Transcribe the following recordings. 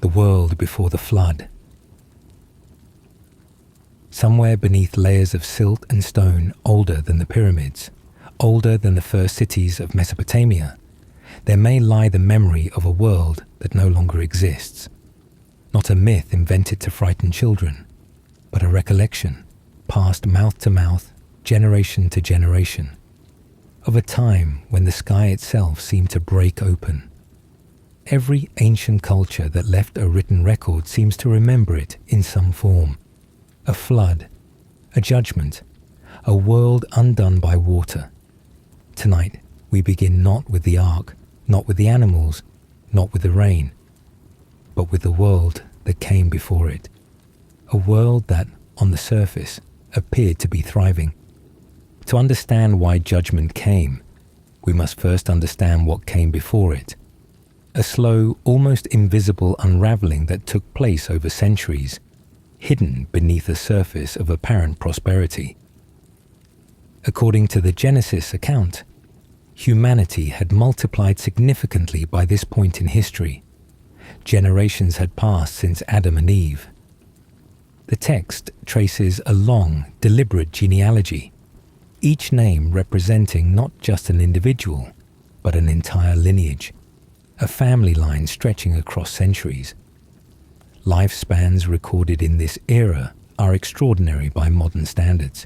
the world before the flood. Somewhere beneath layers of silt and stone older than the pyramids, older than the first cities of Mesopotamia, there may lie the memory of a world that no longer exists. Not a myth invented to frighten children, but a recollection, passed mouth to mouth, generation to generation, of a time when the sky itself seemed to break open. Every ancient culture that left a written record seems to remember it in some form. A flood, a judgment, a world undone by water. Tonight, we begin not with the ark, not with the animals, not with the rain, but with the world that came before it. A world that, on the surface, appeared to be thriving. To understand why judgment came, we must first understand what came before it. A slow, almost invisible unraveling that took place over centuries, hidden beneath a surface of apparent prosperity. According to the Genesis account, humanity had multiplied significantly by this point in history. Generations had passed since Adam and Eve. The text traces a long, deliberate genealogy, each name representing not just an individual, but an entire lineage, a family line stretching across centuries. Lifespans recorded in this era are extraordinary by modern standards,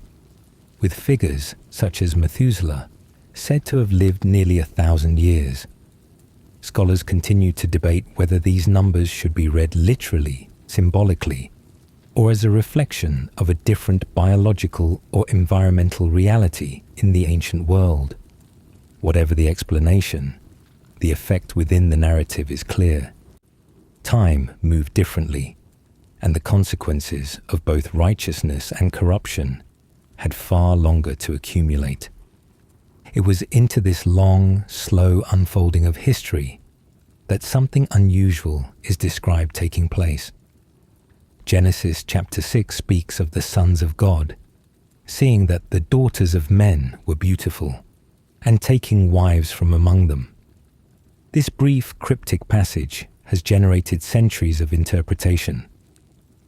with figures such as Methuselah said to have lived nearly 1,000 years. Scholars continue to debate whether these numbers should be read literally, symbolically, or as a reflection of a different biological or environmental reality in the ancient world. Whatever the explanation, the effect within the narrative is clear. Time moved differently, and the consequences of both righteousness and corruption had far longer to accumulate. It was into this long, slow unfolding of history that something unusual is described taking place. Genesis chapter 6 speaks of the sons of God, seeing that the daughters of men were beautiful, and taking wives from among them. This brief cryptic passage has generated centuries of interpretation.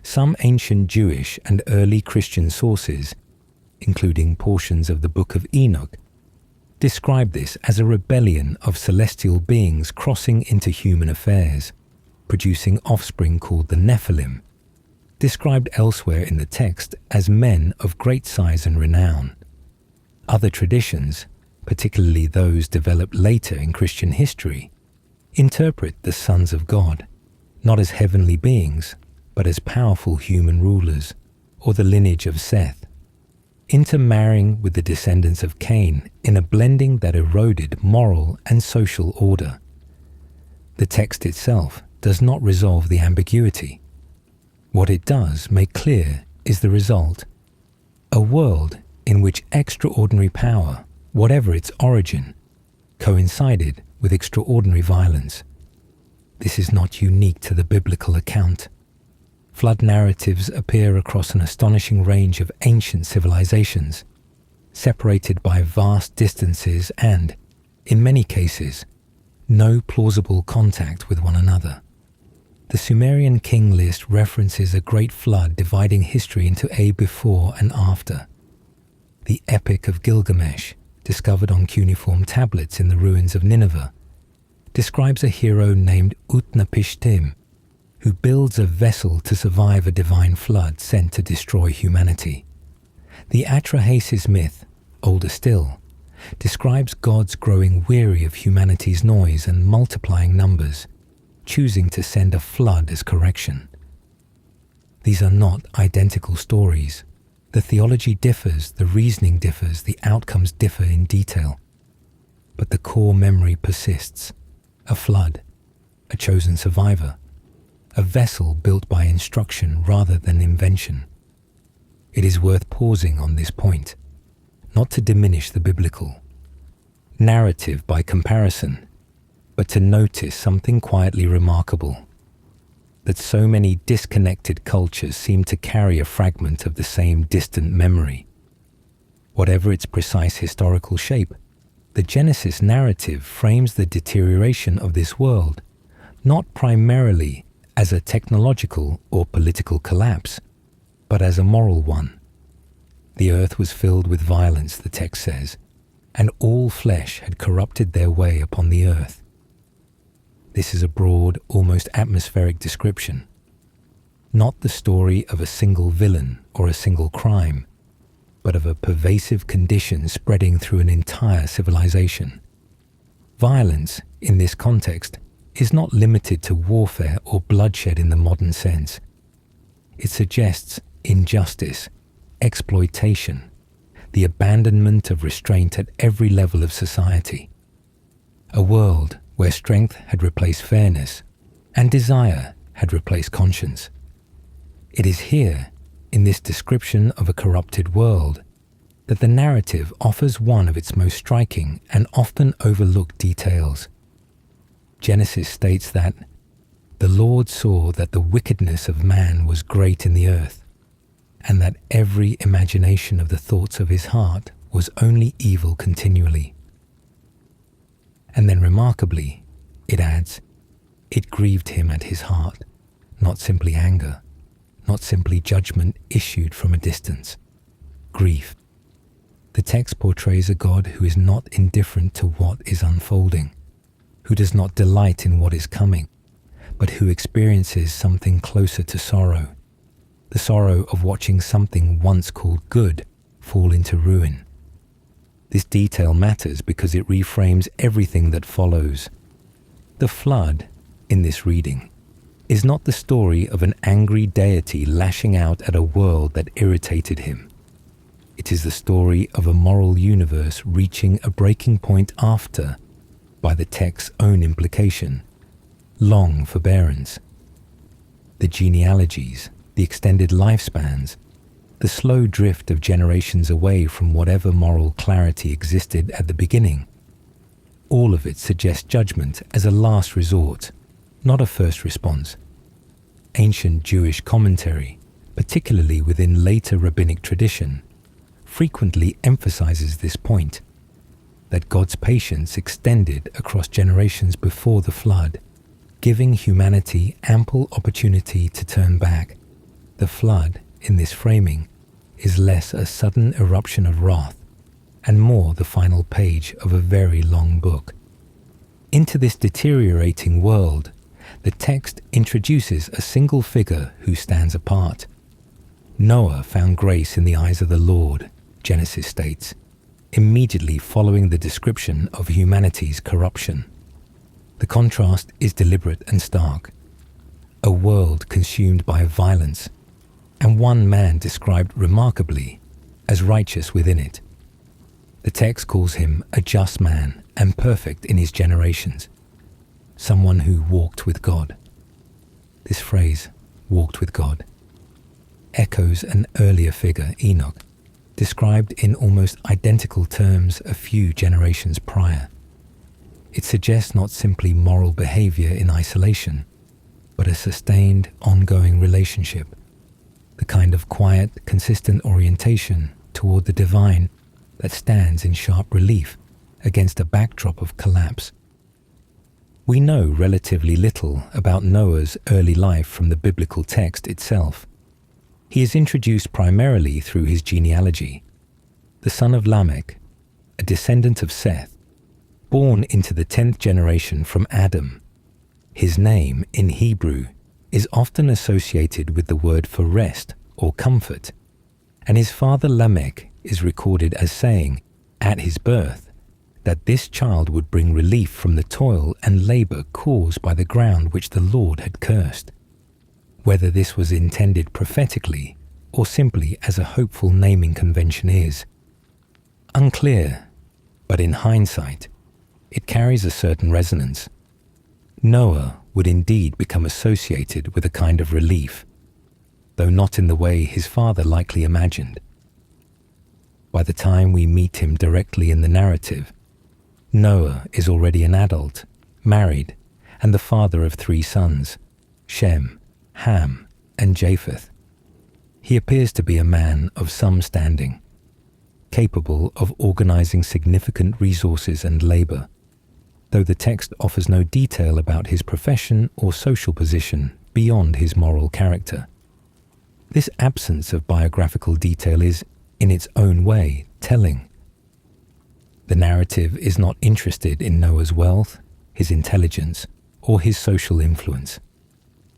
Some ancient Jewish and early Christian sources, including portions of the Book of Enoch, describe this as a rebellion of celestial beings crossing into human affairs, producing offspring called the Nephilim, described elsewhere in the text as men of great size and renown. Other traditions, particularly those developed later in Christian history, interpret the sons of God not as heavenly beings, but as powerful human rulers, or the lineage of Seth, intermarrying with the descendants of Cain in a blending that eroded moral and social order. The text itself does not resolve the ambiguity. What it does make clear is the result: a world in which extraordinary power, whatever its origin, coincided with extraordinary violence. This is not unique to the biblical account. Flood narratives appear across an astonishing range of ancient civilizations, separated by vast distances and, in many cases, no plausible contact with one another. The Sumerian king list references a great flood dividing history into a before and after. The Epic of Gilgamesh, discovered on cuneiform tablets in the ruins of Nineveh, describes a hero named Utnapishtim, who builds a vessel to survive a divine flood sent to destroy humanity. The Atrahasis myth, older still, describes gods growing weary of humanity's noise and multiplying numbers, choosing to send a flood as correction. These are not identical stories. The theology differs, the reasoning differs, the outcomes differ in detail. But the core memory persists: a flood, a chosen survivor, a vessel built by instruction rather than invention. It is worth pausing on this point, not to diminish the biblical narrative by comparison, but to notice something quietly remarkable: that so many disconnected cultures seem to carry a fragment of the same distant memory. Whatever its precise historical shape, the Genesis narrative frames the deterioration of this world not primarily as a technological or political collapse, but as a moral one. The earth was filled with violence, the text says, and all flesh had corrupted their way upon the earth. This is a broad, almost atmospheric description, not the story of a single villain or a single crime, but of a pervasive condition spreading through an entire civilization. Violence, in this context, is not limited to warfare or bloodshed in the modern sense. It suggests injustice, exploitation, the abandonment of restraint at every level of society. A world where strength had replaced fairness and desire had replaced conscience. It is here, in this description of a corrupted world, that the narrative offers one of its most striking and often overlooked details. Genesis states that the Lord saw that the wickedness of man was great in the earth, and that every imagination of the thoughts of his heart was only evil continually. And then remarkably, it adds, it grieved him at his heart, not simply anger, not simply judgment issued from a distance. Grief. The text portrays a God who is not indifferent to what is unfolding, who does not delight in what is coming, but who experiences something closer to sorrow, the sorrow of watching something once called good fall into ruin. This detail matters because it reframes everything that follows. The flood, in this reading, is not the story of an angry deity lashing out at a world that irritated him. It is the story of a moral universe reaching a breaking point after, by the text's own implication, long forbearance. The genealogies, the extended lifespans, the slow drift of generations away from whatever moral clarity existed at the beginning, all of it suggests judgment as a last resort, not a first response. Ancient Jewish commentary, particularly within later rabbinic tradition, frequently emphasizes this point, that God's patience extended across generations before the flood, giving humanity ample opportunity to turn back. The flood, in this framing, is less a sudden eruption of wrath and more the final page of a very long book. Into this deteriorating world, the text introduces a single figure who stands apart. Noah found grace in the eyes of the Lord, Genesis states, immediately following the description of humanity's corruption. The contrast is deliberate and stark. A world consumed by violence, and one man described remarkably as righteous within it. The text calls him a just man and perfect in his generations, someone who walked with God. This phrase, walked with God, echoes an earlier figure, Enoch, described in almost identical terms a few generations prior. It suggests not simply moral behavior in isolation, but a sustained, ongoing relationship, the kind of quiet, consistent orientation toward the divine that stands in sharp relief against a backdrop of collapse. We know relatively little about Noah's early life from the biblical text itself. He is introduced primarily through his genealogy, the son of Lamech, a descendant of Seth, born into the 10th generation from Adam. His name, in Hebrew, is often associated with the word for rest or comfort, and his father Lamech is recorded as saying, at his birth, that this child would bring relief from the toil and labor caused by the ground which the Lord had cursed. Whether this was intended prophetically or simply as a hopeful naming convention is unclear, but in hindsight, it carries a certain resonance. Noah would indeed become associated with a kind of relief, though not in the way his father likely imagined. By the time we meet him directly in the narrative, Noah is already an adult, married, and the father of 3 sons, Shem, Ham, and Japheth. He appears to be a man of some standing, capable of organizing significant resources and labor, though the text offers no detail about his profession or social position beyond his moral character. This absence of biographical detail is, in its own way, telling. The narrative is not interested in Noah's wealth, his intelligence, or his social influence.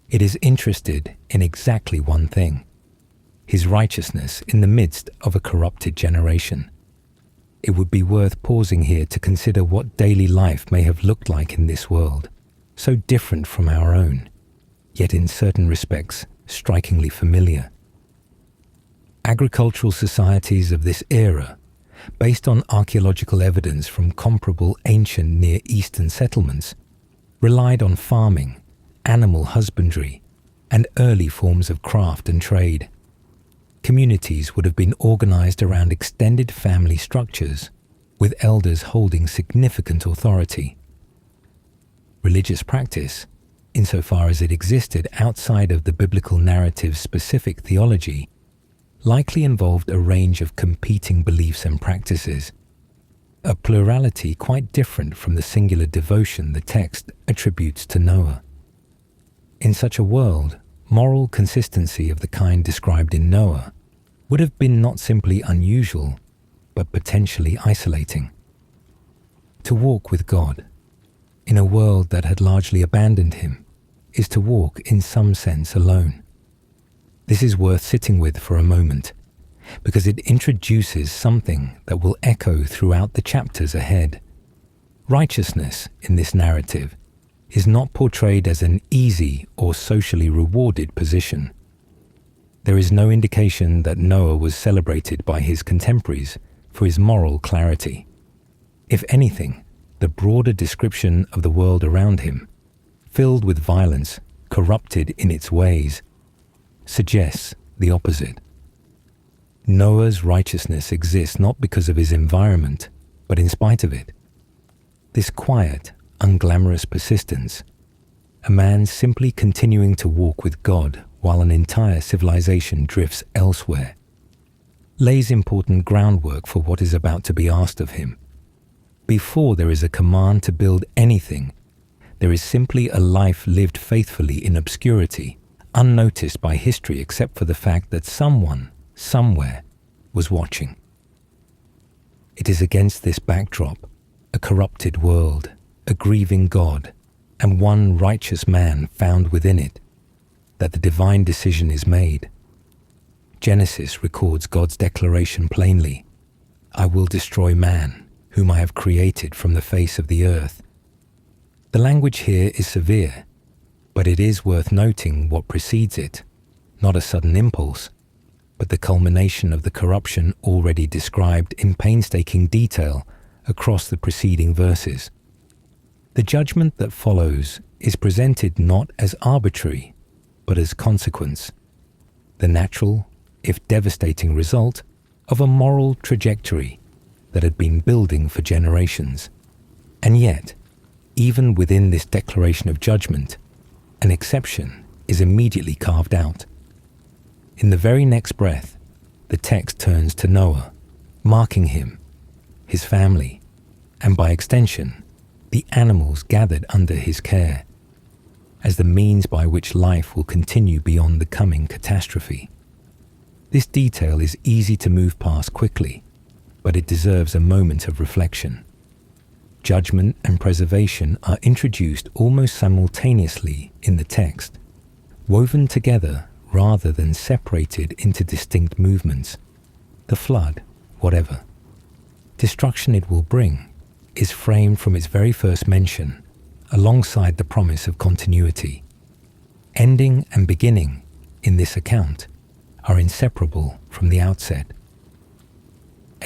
It is interested in exactly one thing: his righteousness in the midst of a corrupted generation. It would be worth pausing here to consider what daily life may have looked like in this world, so different from our own, yet in certain respects strikingly familiar. Agricultural societies of this era, based on archaeological evidence from comparable ancient Near Eastern settlements, relied on farming, animal husbandry, and early forms of craft and trade. Communities would have been organized around extended family structures, with elders holding significant authority. Religious practice, insofar as it existed outside of the biblical narrative's specific theology, likely involved a range of competing beliefs and practices, a plurality quite different from the singular devotion the text attributes to Noah. In such a world, moral consistency of the kind described in Noah would have been not simply unusual, but potentially isolating. To walk with God, in a world that had largely abandoned him, is to walk in some sense alone. This is worth sitting with for a moment, because it introduces something that will echo throughout the chapters ahead. Righteousness in this narrative is not portrayed as an easy or socially rewarded position. There is no indication that Noah was celebrated by his contemporaries for his moral clarity. If anything, the broader description of the world around him, filled with violence, corrupted in its ways, suggests the opposite. Noah's righteousness exists not because of his environment, but in spite of it. This quiet, unglamorous persistence, a man simply continuing to walk with God while an entire civilization drifts elsewhere, lays important groundwork for what is about to be asked of him. Before there is a command to build anything, there is simply a life lived faithfully in obscurity, unnoticed by history except for the fact that someone, somewhere, was watching. It is against this backdrop, a corrupted world, a grieving God, and one righteous man found within it, that the divine decision is made. Genesis records God's declaration plainly: "I will destroy man, whom I have created from the face of the earth." The language here is severe, but it is worth noting what precedes it, not a sudden impulse, but the culmination of the corruption already described in painstaking detail across the preceding verses. The judgment that follows is presented not as arbitrary, but as consequence, the natural, if devastating result, of a moral trajectory that had been building for generations. And yet, even within this declaration of judgment, an exception is immediately carved out. In the very next breath, the text turns to Noah, marking him, his family, and by extension, the animals gathered under his care, as the means by which life will continue beyond the coming catastrophe. This detail is easy to move past quickly, but it deserves a moment of reflection. Judgment and preservation are introduced almost simultaneously in the text, woven together rather than separated into distinct movements. The flood, whatever destruction it will bring, is framed from its very first mention, alongside the promise of continuity. Ending and beginning, in this account, are inseparable from the outset.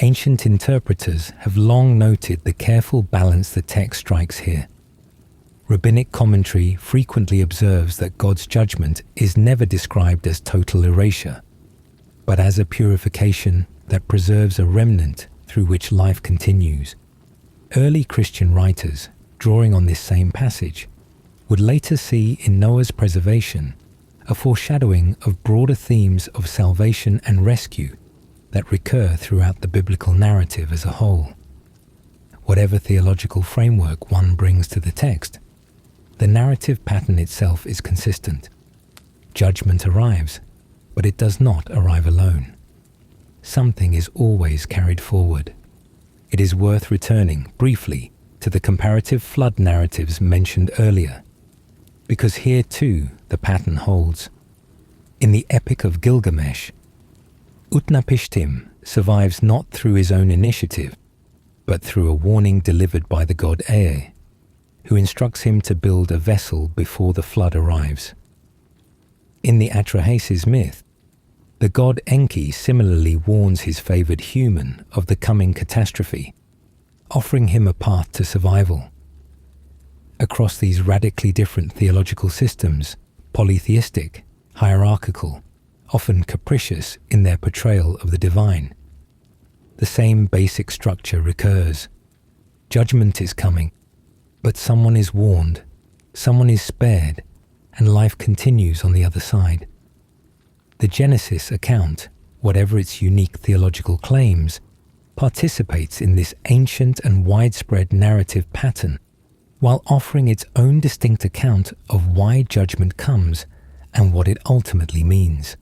Ancient interpreters have long noted the careful balance the text strikes here. Rabbinic commentary frequently observes that God's judgment is never described as total erasure, but as a purification that preserves a remnant through which life continues. Early Christian writers, drawing on this same passage, would later see in Noah's preservation a foreshadowing of broader themes of salvation and rescue that recur throughout the biblical narrative as a whole. Whatever theological framework one brings to the text, the narrative pattern itself is consistent. judgment arrives, but it does not arrive alone. Something is always carried forward. It is worth returning briefly to the comparative flood narratives mentioned earlier, because here too the pattern holds. In the Epic of Gilgamesh, Utnapishtim survives not through his own initiative, but through a warning delivered by the god Ea, who instructs him to build a vessel before the flood arrives. In the Atrahasis myth, the god Enki similarly warns his favoured human of the coming catastrophe, offering him a path to survival. Across these radically different theological systems, polytheistic, hierarchical, often capricious in their portrayal of the divine, the same basic structure recurs. Judgment is coming, but someone is warned, someone is spared, and life continues on the other side. The Genesis account, whatever its unique theological claims, participates in this ancient and widespread narrative pattern, while offering its own distinct account of why judgment comes and what it ultimately means.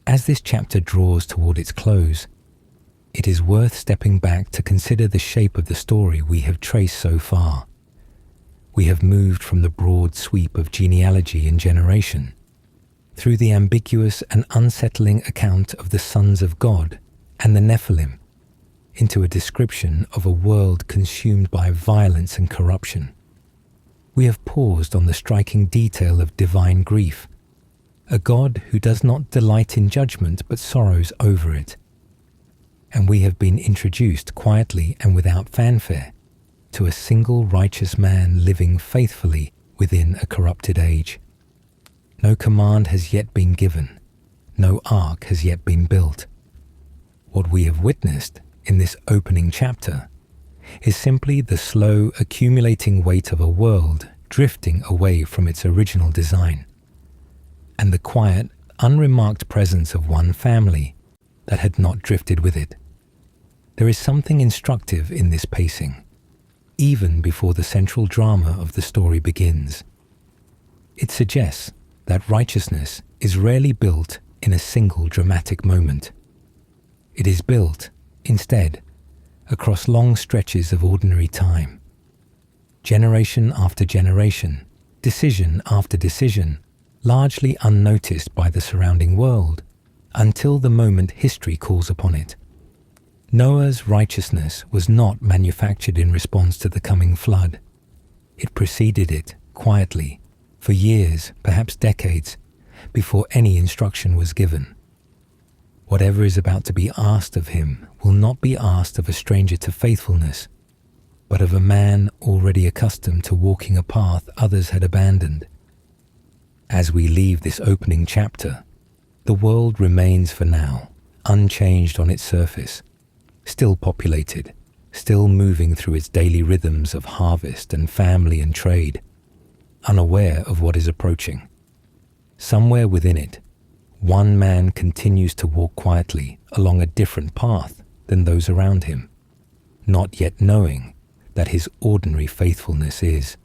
As this chapter draws toward its close, it is worth stepping back to consider the shape of the story we have traced so far. We have moved from the broad sweep of genealogy and generation, through the ambiguous and unsettling account of the sons of God and the Nephilim, into a description of a world consumed by violence and corruption. We have paused on the striking detail of divine grief, a God who does not delight in judgment but sorrows over it. And we have been introduced quietly and without fanfare to a single righteous man living faithfully within a corrupted age. No command has yet been given. No ark has yet been built. What we have witnessed in this opening chapter is simply the slow accumulating weight of a world drifting away from its original design, and the quiet, unremarked presence of one family that had not drifted with it. There is something instructive in this pacing, even before the central drama of the story begins. It suggests that righteousness is rarely built in a single dramatic moment. It is built, instead, across long stretches of ordinary time. Generation after generation, decision after decision, largely unnoticed by the surrounding world, until the moment history calls upon it. Noah's righteousness was not manufactured in response to the coming flood. It preceded it quietly, for years, perhaps decades, before any instruction was given. Whatever is about to be asked of him will not be asked of a stranger to faithfulness, but of a man already accustomed to walking a path others had abandoned. As we leave this opening chapter, the world remains for now unchanged on its surface, still populated, still moving through its daily rhythms of harvest and family and trade, unaware of what is approaching. Somewhere within it, one man continues to walk quietly along a different path than those around him, not yet knowing that his ordinary faithfulness is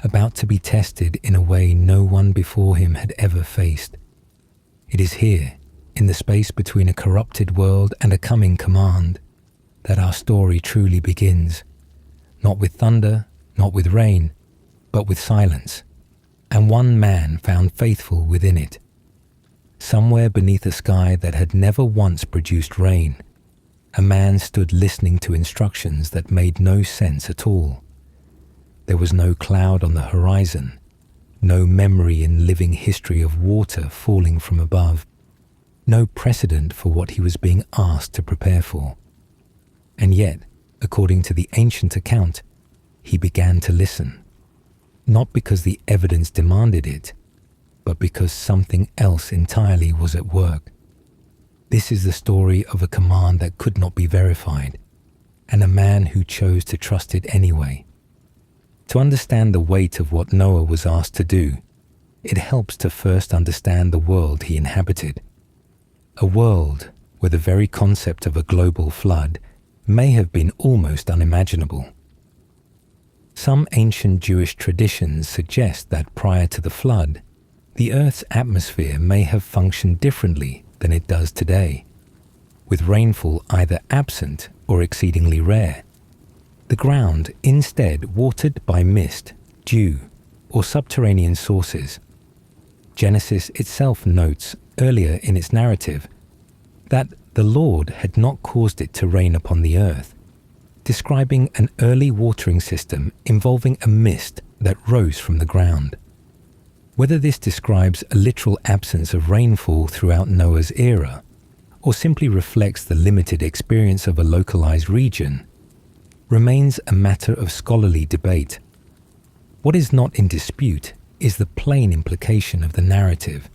about to be tested in a way no one before him had ever faced. It is here, in the space between a corrupted world and a coming command, that our story truly begins, not with thunder, not with rain, but with silence, and one man found faithful within it. Somewhere beneath a sky that had never once produced rain, a man stood listening to instructions that made no sense at all. There was no cloud on the horizon, no memory in living history of water falling from above, no precedent for what he was being asked to prepare for. And yet, according to the ancient account, he began to listen, not because the evidence demanded it, but because something else entirely was at work. This is the story of a command that could not be verified, and a man who chose to trust it anyway. To understand the weight of what Noah was asked to do, it helps to first understand the world he inhabited. A world where the very concept of a global flood may have been almost unimaginable. Some ancient Jewish traditions suggest that prior to the flood, The Earth's atmosphere may have functioned differently than it does today, with rainfall either absent or exceedingly rare. The ground instead watered by mist, dew, or subterranean sources. Genesis itself notes earlier in its narrative that the Lord had not caused it to rain upon the earth, describing an early watering system involving a mist that rose from the ground. Whether this describes a literal absence of rainfall throughout Noah's era, or simply reflects the limited experience of a localized region, remains a matter of scholarly debate. What is not in dispute is the plain implication of the narrative.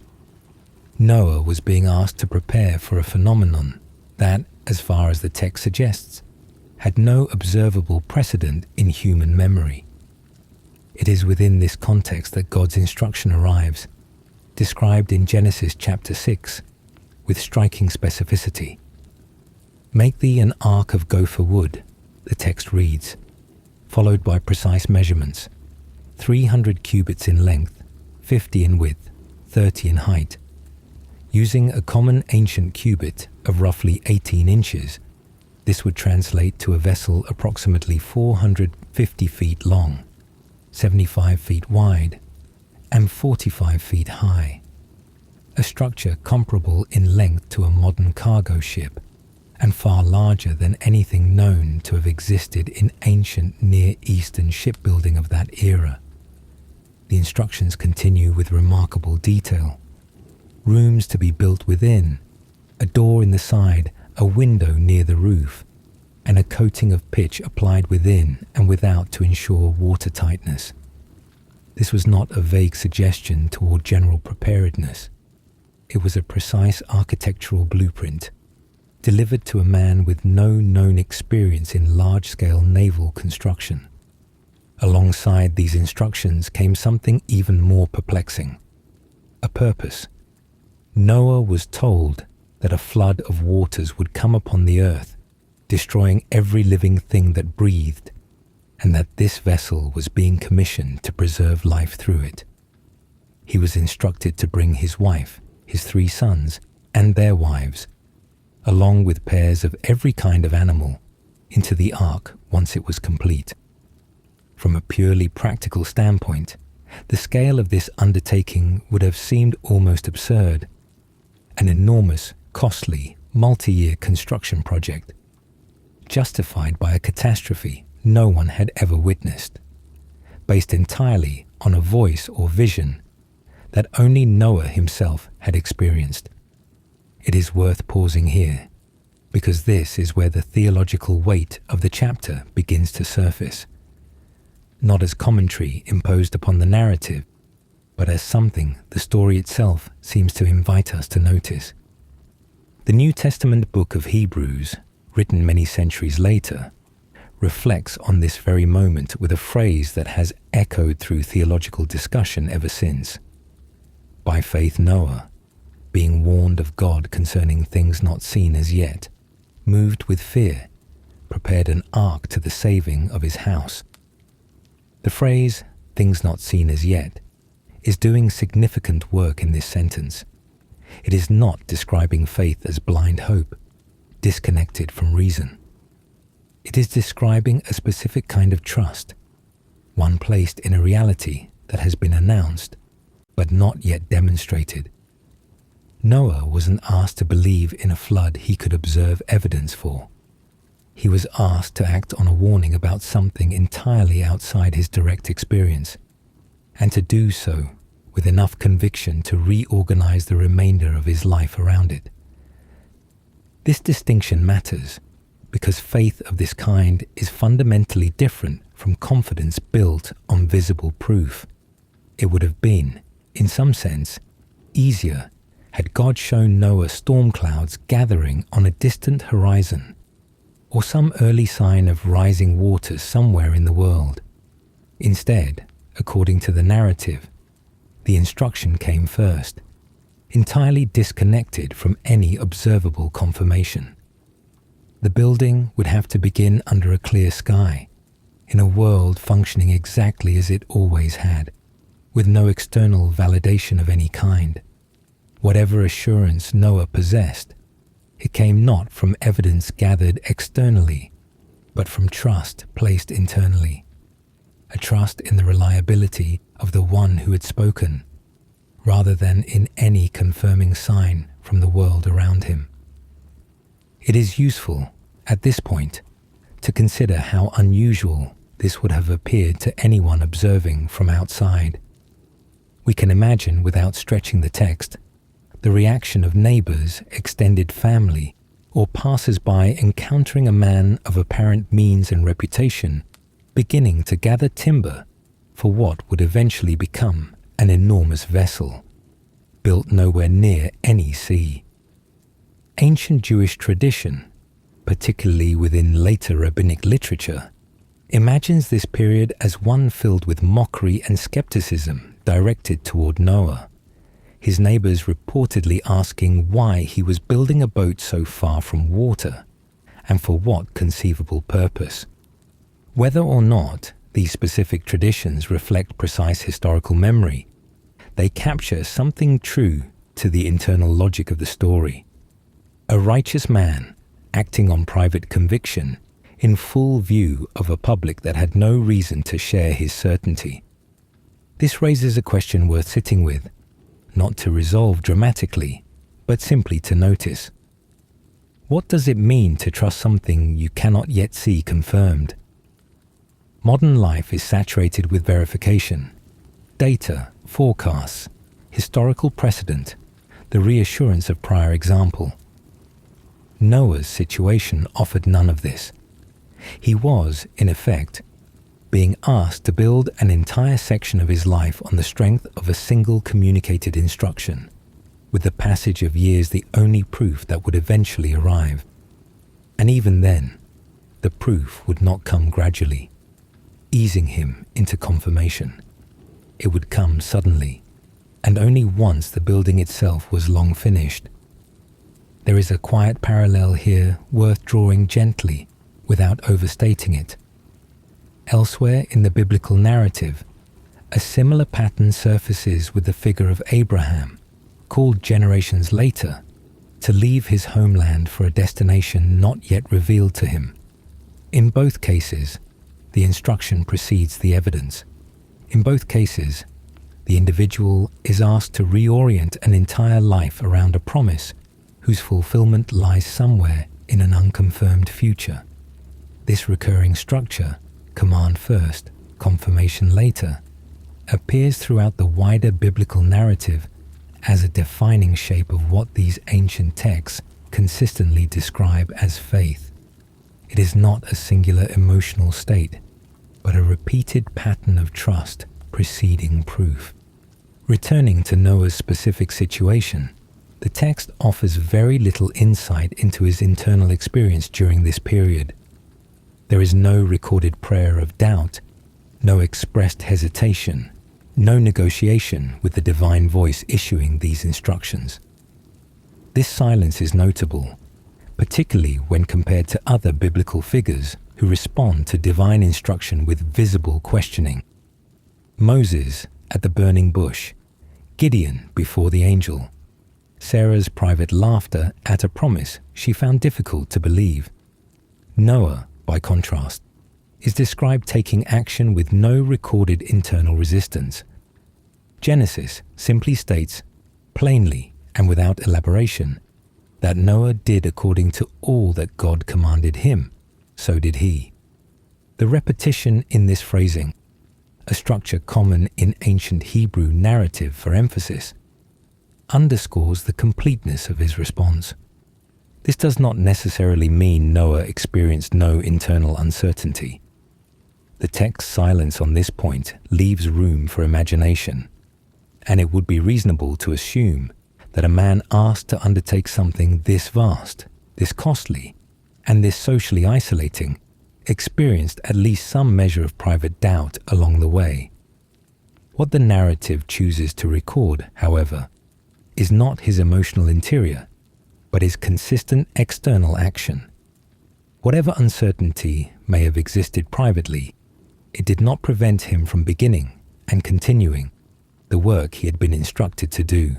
Noah was being asked to prepare for a phenomenon that, as far as the text suggests, had no observable precedent in human memory. It is within this context that God's instruction arrives, described in Genesis chapter 6, with striking specificity. "Make thee an ark of gopher wood," the text reads, followed by precise measurements, 300 cubits in length, 50 in width, 30 in height. Using a common ancient cubit of roughly 18 inches, this would translate to a vessel approximately 450 feet long, 75 feet wide, and 45 feet high. A structure comparable in length to a modern cargo ship, and far larger than anything known to have existed in ancient Near Eastern shipbuilding of that era. The instructions continue with remarkable detail. Rooms to be built within, a door in the side, a window near the roof, and a coating of pitch applied within and without to ensure watertightness. This was not a vague suggestion toward general preparedness. It was a precise architectural blueprint, delivered to a man with no known experience in large-scale naval construction. Alongside these instructions came something even more perplexing: a purpose. Noah was told that a flood of waters would come upon the earth, destroying every living thing that breathed, and that this vessel was being commissioned to preserve life through it. He was instructed to bring his wife, his 3 sons, and their wives, along with pairs of every kind of animal, into the ark once it was complete. From a purely practical standpoint, the scale of this undertaking would have seemed almost absurd. An enormous, costly, multi-year construction project, justified by a catastrophe no one had ever witnessed, based entirely on a voice or vision that only Noah himself had experienced. It is worth pausing here, because this is where the theological weight of the chapter begins to surface, not as commentary imposed upon the narrative, but as something the story itself seems to invite us to notice. The New Testament book of Hebrews, written many centuries later, reflects on this very moment with a phrase that has echoed through theological discussion ever since. By faith Noah, being warned of God concerning things not seen as yet, moved with fear, prepared an ark to the saving of his house. The phrase, "things not seen as yet," is doing significant work in this sentence. It is not describing faith as blind hope, disconnected from reason. It is describing a specific kind of trust, one placed in a reality that has been announced, but not yet demonstrated. Noah wasn't asked to believe in a flood he could observe evidence for. He was asked to act on a warning about something entirely outside his direct experience, and to do so with enough conviction to reorganize the remainder of his life around it. This distinction matters because faith of this kind is fundamentally different from confidence built on visible proof. It would have been, in some sense, easier had God shown Noah storm clouds gathering on a distant horizon, or some early sign of rising waters somewhere in the world. Instead, according to the narrative, the instruction came first, entirely disconnected from any observable confirmation. The building would have to begin under a clear sky, in a world functioning exactly as it always had, with no external validation of any kind. Whatever assurance Noah possessed, it came not from evidence gathered externally, but from trust placed internally, a trust in the reliability of the one who had spoken, rather than in any confirming sign from the world around him. It is useful, at this point, to consider how unusual this would have appeared to anyone observing from outside. We can imagine, without stretching the text, the reaction of neighbors, extended family, or passers-by encountering a man of apparent means and reputation beginning to gather timber for what would eventually become an enormous vessel, built nowhere near any sea. Ancient Jewish tradition, particularly within later rabbinic literature, imagines this period as one filled with mockery and skepticism directed toward Noah, his neighbors reportedly asking why he was building a boat so far from water, and for what conceivable purpose. Whether or not these specific traditions reflect precise historical memory, they capture something true to the internal logic of the story. A righteous man acting on private conviction in full view of a public that had no reason to share his certainty. This raises a question worth sitting with, not to resolve dramatically, but simply to notice. What does it mean to trust something you cannot yet see confirmed? Modern life is saturated with verification, data, forecasts, historical precedent, the reassurance of prior example. Noah's situation offered none of this. He was, in effect, being asked to build an entire section of his life on the strength of a single communicated instruction, with the passage of years the only proof that would eventually arrive. And even then, the proof would not come gradually, easing him into confirmation. It would come suddenly, and only once the building itself was long finished. There is a quiet parallel here worth drawing gently without overstating it. Elsewhere in the biblical narrative, a similar pattern surfaces with the figure of Abraham, called generations later to leave his homeland for a destination not yet revealed to him. In both cases, the instruction precedes the evidence. In both cases, the individual is asked to reorient an entire life around a promise whose fulfillment lies somewhere in an unconfirmed future. This recurring structure, command first, confirmation later, appears throughout the wider biblical narrative as a defining shape of what these ancient texts consistently describe as faith. It is not a singular emotional state, but a repeated pattern of trust preceding proof. Returning to Noah's specific situation, the text offers very little insight into his internal experience during this period. There is no recorded prayer of doubt, no expressed hesitation, no negotiation with the divine voice issuing these instructions. This silence is notable, particularly when compared to other biblical figures who respond to divine instruction with visible questioning. Moses at the burning bush, Gideon before the angel, Sarah's private laughter at a promise she found difficult to believe. Noah, by contrast, is described taking action with no recorded internal resistance. Genesis simply states, plainly and without elaboration, that Noah did according to all that God commanded him, so did he. The repetition in this phrasing, a structure common in ancient Hebrew narrative for emphasis, underscores the completeness of his response. This does not necessarily mean Noah experienced no internal uncertainty. The text's silence on this point leaves room for imagination, and it would be reasonable to assume that a man asked to undertake something this vast, this costly, and this socially isolating experienced at least some measure of private doubt along the way. What the narrative chooses to record, however, is not his emotional interior, but his consistent external action. Whatever uncertainty may have existed privately, it did not prevent him from beginning and continuing the work he had been instructed to do.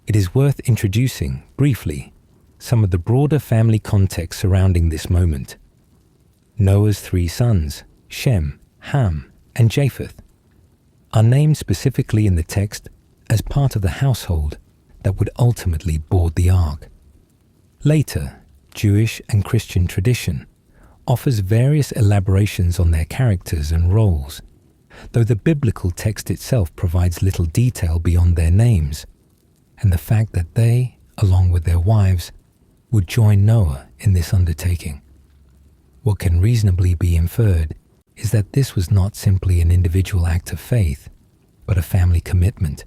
It is worth introducing, briefly, some of the broader family context surrounding this moment. Noah's 3 sons, Shem, Ham, and Japheth, are named specifically in the text as part of the household that would ultimately board the ark. Later, Jewish and Christian tradition offers various elaborations on their characters and roles, though the biblical text itself provides little detail beyond their names, and the fact that they, along with their wives, would join Noah in this undertaking. What can reasonably be inferred is that this was not simply an individual act of faith, but a family commitment,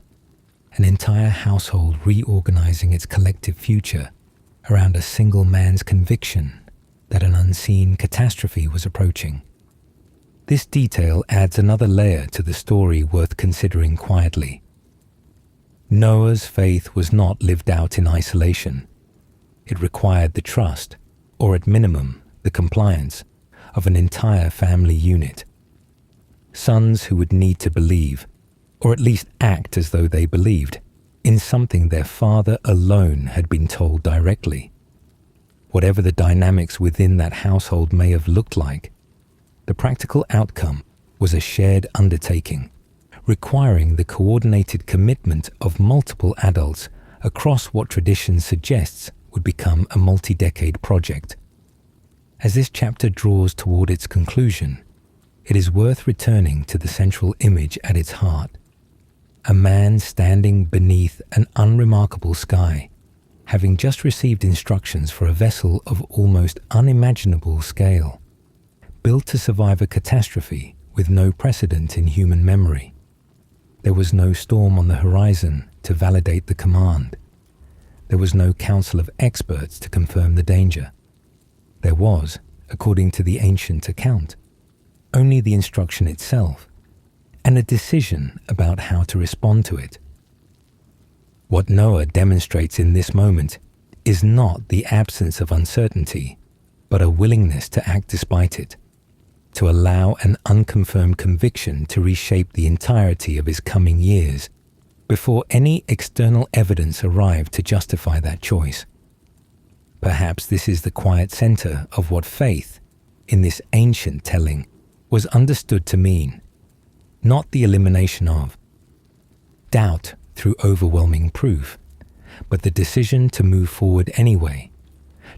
an entire household reorganizing its collective future around a single man's conviction that an unseen catastrophe was approaching. This detail adds another layer to the story worth considering quietly. Noah's faith was not lived out in isolation. It required the trust, or at minimum, the compliance, of an entire family unit. Sons who would need to believe, or at least act as though they believed, in something their father alone had been told directly. Whatever the dynamics within that household may have looked like, the practical outcome was a shared undertaking, requiring the coordinated commitment of multiple adults across what tradition suggests would become a multi-decade project. As this chapter draws toward its conclusion, it is worth returning to the central image at its heart: a man standing beneath an unremarkable sky, having just received instructions for a vessel of almost unimaginable scale, built to survive a catastrophe with no precedent in human memory. There was no storm on the horizon to validate the command. There was no council of experts to confirm the danger. There was, according to the ancient account, only the instruction itself, and a decision about how to respond to it. What Noah demonstrates in this moment is not the absence of uncertainty, but a willingness to act despite it, to allow an unconfirmed conviction to reshape the entirety of his coming years before any external evidence arrived to justify that choice. Perhaps this is the quiet center of what faith, in this ancient telling, was understood to mean, not the elimination of doubt through overwhelming proof, but the decision to move forward anyway,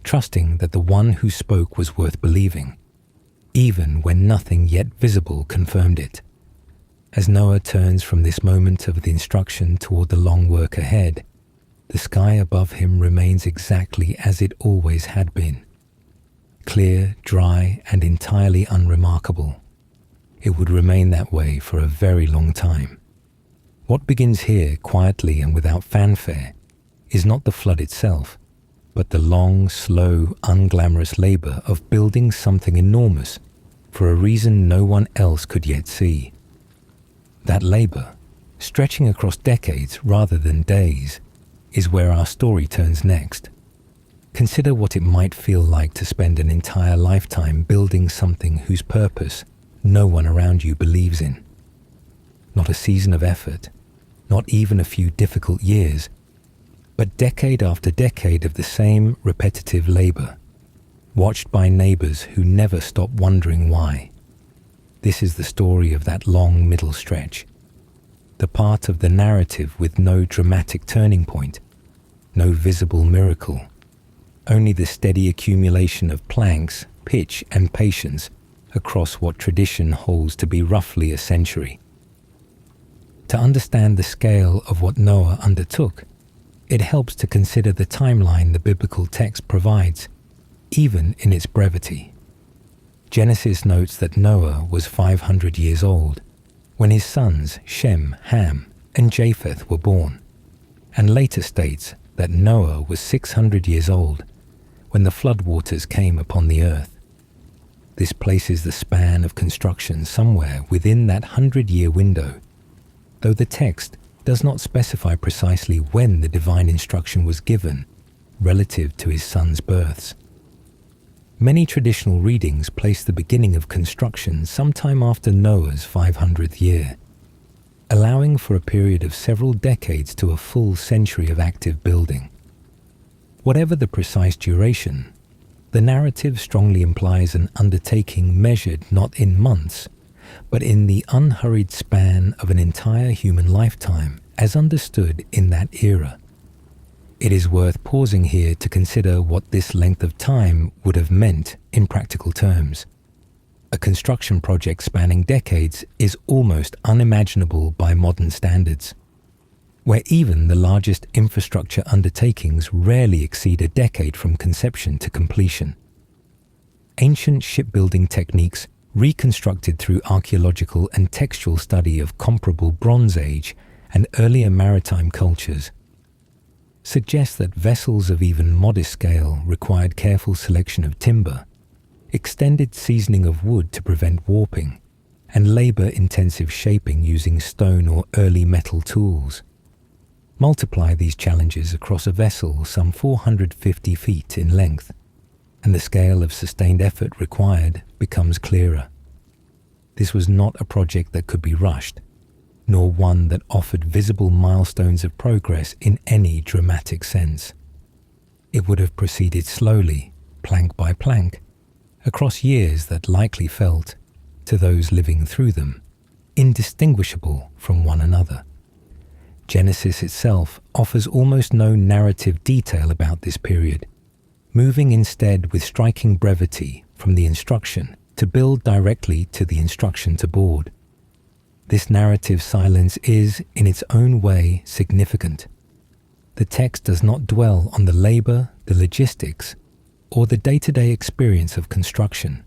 trusting that the one who spoke was worth believing, even when nothing yet visible confirmed it. As Noah turns from this moment of the instruction toward the long work ahead, the sky above him remains exactly as it always had been, clear, dry, and entirely unremarkable. It would remain that way for a very long time. What begins here quietly and without fanfare is not the flood itself, but the long, slow, unglamorous labor of building something enormous for a reason no one else could yet see. That labor, stretching across decades rather than days, is where our story turns next. Consider what it might feel like to spend an entire lifetime building something whose purpose no one around you believes in. Not a season of effort, not even a few difficult years, but decade after decade of the same repetitive labor, watched by neighbors who never stop wondering why. This is the story of that long middle stretch, the part of the narrative with no dramatic turning point, no visible miracle, only the steady accumulation of planks, pitch, and patience across what tradition holds to be roughly a century. To understand the scale of what Noah undertook, it helps to consider the timeline the biblical text provides, even in its brevity. Genesis notes that Noah was 500 years old when his sons Shem, Ham, and Japheth were born, and later states that Noah was 600 years old when the floodwaters came upon the earth. This places the span of construction somewhere within that 100-year window, though the text does not specify precisely when the divine instruction was given relative to his sons' births. Many traditional readings place the beginning of construction sometime after Noah's 500th year. allowing for a period of several decades to a full century of active building. Whatever the precise duration, the narrative strongly implies an undertaking measured not in months, but in the unhurried span of an entire human lifetime as understood in that era. It is worth pausing here to consider what this length of time would have meant in practical terms. A construction project spanning decades is almost unimaginable by modern standards, where even the largest infrastructure undertakings rarely exceed a decade from conception to completion. Ancient shipbuilding techniques, reconstructed through archaeological and textual study of comparable Bronze Age and earlier maritime cultures, suggest that vessels of even modest scale required careful selection of timber, extended seasoning of wood to prevent warping, and labor-intensive shaping using stone or early metal tools. Multiply these challenges across a vessel some 450 feet in length, and the scale of sustained effort required becomes clearer. This was not a project that could be rushed, nor one that offered visible milestones of progress in any dramatic sense. It would have proceeded slowly, plank by plank, across years that likely felt, to those living through them, indistinguishable from one another. Genesis itself offers almost no narrative detail about this period, moving instead with striking brevity from the instruction to build directly to the instruction to board. This narrative silence is, in its own way, significant. The text does not dwell on the labor, the logistics, or the day-to-day experience of construction.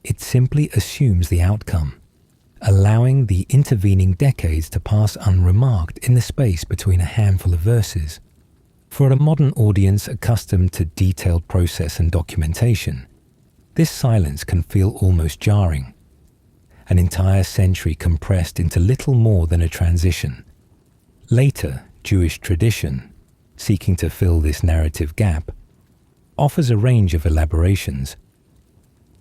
It simply assumes the outcome, allowing the intervening decades to pass unremarked in the space between a handful of verses. For a modern audience accustomed to detailed process and documentation, this silence can feel almost jarring. An entire century compressed into little more than a transition. Later, Jewish tradition, seeking to fill this narrative gap, offers a range of elaborations.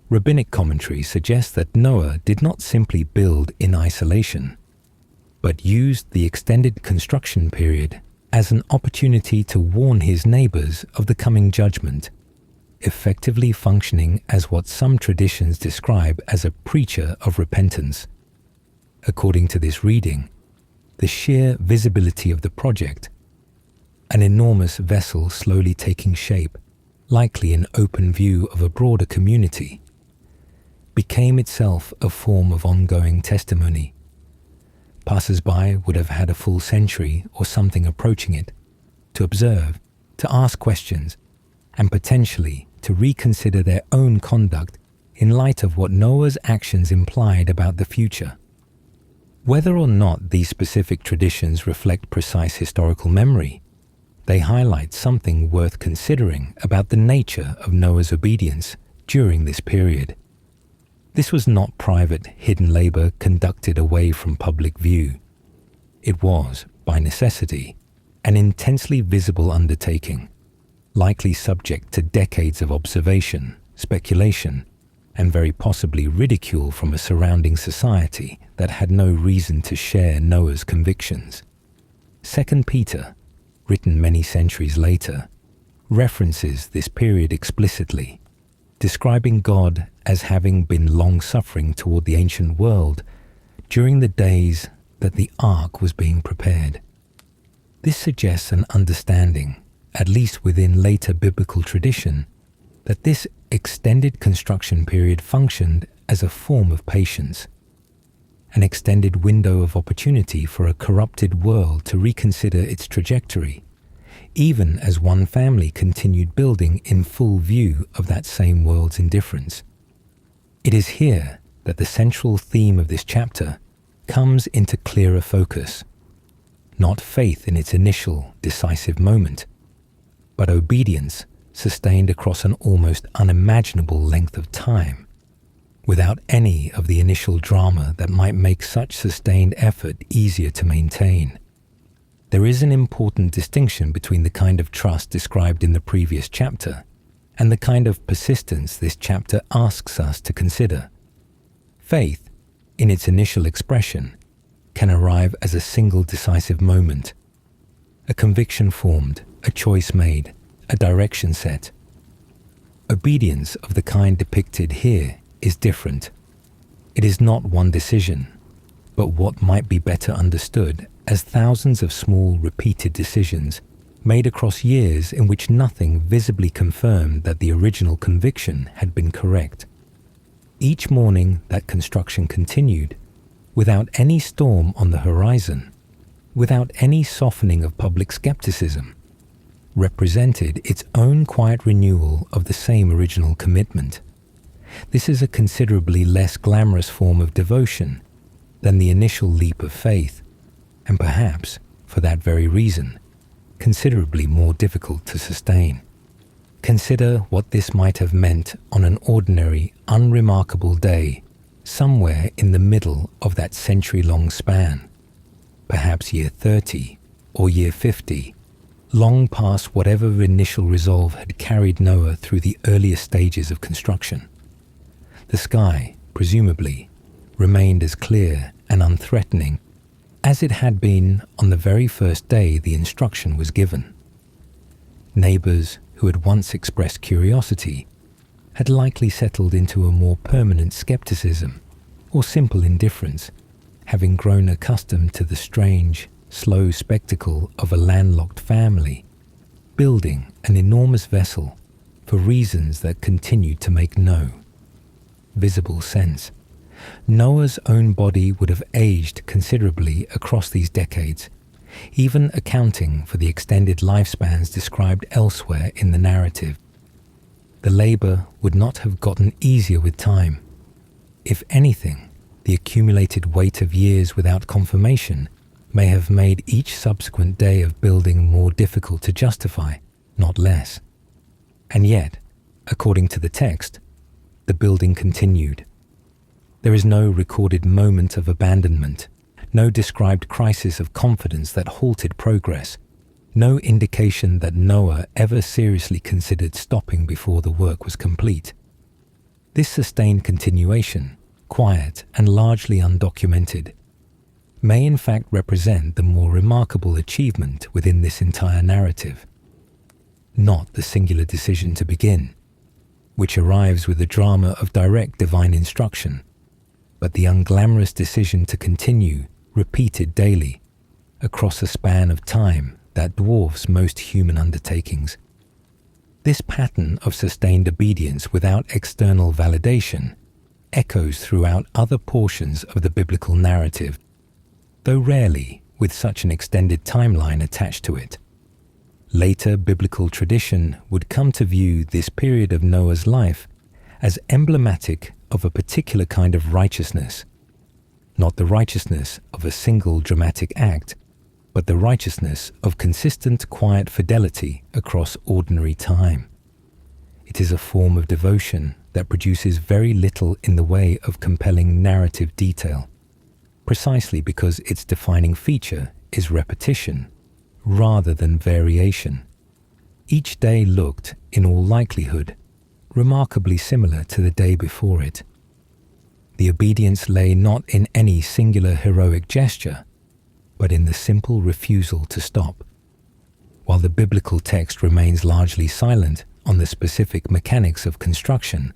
Rabbinic commentary suggests that Noah did not simply build in isolation, but used the extended construction period as an opportunity to warn his neighbors of the coming judgment, effectively functioning as what some traditions describe as a preacher of repentance. According to this reading, the sheer visibility of the project, an enormous vessel slowly taking shape, likely in open view of a broader community, became itself a form of ongoing testimony. Passers-by would have had a full century or something approaching it to observe, to ask questions, and potentially to reconsider their own conduct in light of what Noah's actions implied about the future. Whether or not these specific traditions reflect precise historical memory, they highlight something worth considering about the nature of Noah's obedience during this period. This was not private, hidden labor conducted away from public view. It was, by necessity, an intensely visible undertaking, likely subject to decades of observation, speculation, and very possibly ridicule from a surrounding society that had no reason to share Noah's convictions. 2 Peter, written many centuries later, references this period explicitly, describing God as having been long-suffering toward the ancient world during the days that the ark was being prepared. This suggests an understanding, at least within later biblical tradition, that this extended construction period functioned as a form of patience, an extended window of opportunity for a corrupted world to reconsider its trajectory, even as one family continued building in full view of that same world's indifference. It is here that the central theme of this chapter comes into clearer focus. Not faith in its initial, decisive moment, but obedience sustained across an almost unimaginable length of time, without any of the initial drama that might make such sustained effort easier to maintain. There is an important distinction between the kind of trust described in the previous chapter and the kind of persistence this chapter asks us to consider. Faith, in its initial expression, can arrive as a single decisive moment. A conviction formed, a choice made, a direction set. Obedience of the kind depicted here is different. It is not one decision, but what might be better understood as thousands of small repeated decisions made across years in which nothing visibly confirmed that the original conviction had been correct. Each morning that construction continued, without any storm on the horizon, without any softening of public skepticism, represented its own quiet renewal of the same original commitment. This is a considerably less glamorous form of devotion than the initial leap of faith, and perhaps, for that very reason, considerably more difficult to sustain. Consider what this might have meant on an ordinary, unremarkable day, somewhere in the middle of that century-long span, perhaps year 30 or year 50, long past whatever initial resolve had carried Noah through the earliest stages of construction. The sky, presumably, remained as clear and unthreatening as it had been on the very first day the instruction was given. Neighbors who had once expressed curiosity had likely settled into a more permanent skepticism or simple indifference, having grown accustomed to the strange, slow spectacle of a landlocked family building an enormous vessel for reasons that continued to make no visible sense. Noah's own body would have aged considerably across these decades, even accounting for the extended lifespans described elsewhere in the narrative. The labor would not have gotten easier with time. If anything, the accumulated weight of years without confirmation may have made each subsequent day of building more difficult to justify, not less. And yet, according to the text, the building continued. There is no recorded moment of abandonment, no described crisis of confidence that halted progress, no indication that Noah ever seriously considered stopping before the work was complete. This sustained continuation, quiet and largely undocumented, may in fact represent the more remarkable achievement within this entire narrative. Not the singular decision to begin, which arrives with the drama of direct divine instruction, but the unglamorous decision to continue, repeated daily, across a span of time that dwarfs most human undertakings. This pattern of sustained obedience without external validation echoes throughout other portions of the biblical narrative, though rarely with such an extended timeline attached to it. Later biblical tradition would come to view this period of Noah's life as emblematic of a particular kind of righteousness, not the righteousness of a single dramatic act, but the righteousness of consistent, quiet fidelity across ordinary time. It is a form of devotion that produces very little in the way of compelling narrative detail, precisely because its defining feature is repetition rather than variation. Each day looked, in all likelihood, remarkably similar to the day before it. The obedience lay not in any singular heroic gesture, but in the simple refusal to stop. While the biblical text remains largely silent on the specific mechanics of construction,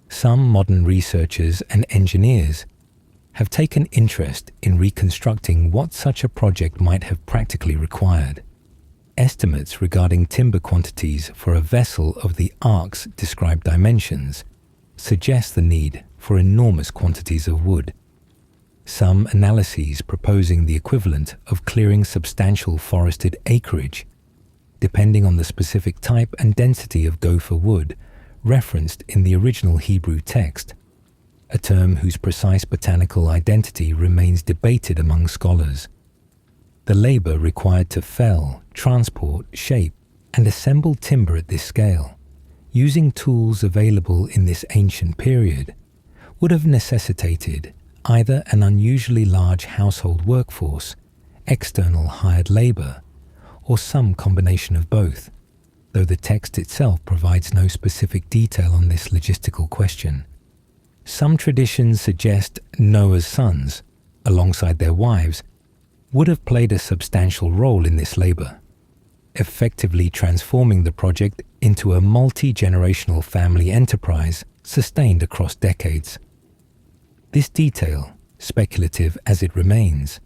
some modern researchers and engineers have taken interest in reconstructing what such a project might have practically required. Estimates regarding timber quantities for a vessel of the ark's described dimensions suggest the need for enormous quantities of wood. Some analyses proposing the equivalent of clearing substantial forested acreage, depending on the specific type and density of gopher wood referenced in the original Hebrew text, a term whose precise botanical identity remains debated among scholars. The labor required to fell, transport, shape, and assemble timber at this scale, using tools available in this ancient period, would have necessitated either an unusually large household workforce, external hired labor, or some combination of both, though the text itself provides no specific detail on this logistical question. Some traditions suggest Noah's sons, alongside their wives, would have played a substantial role in this labor, effectively transforming the project into a multi-generational family enterprise sustained across decades. This detail, speculative as it remains,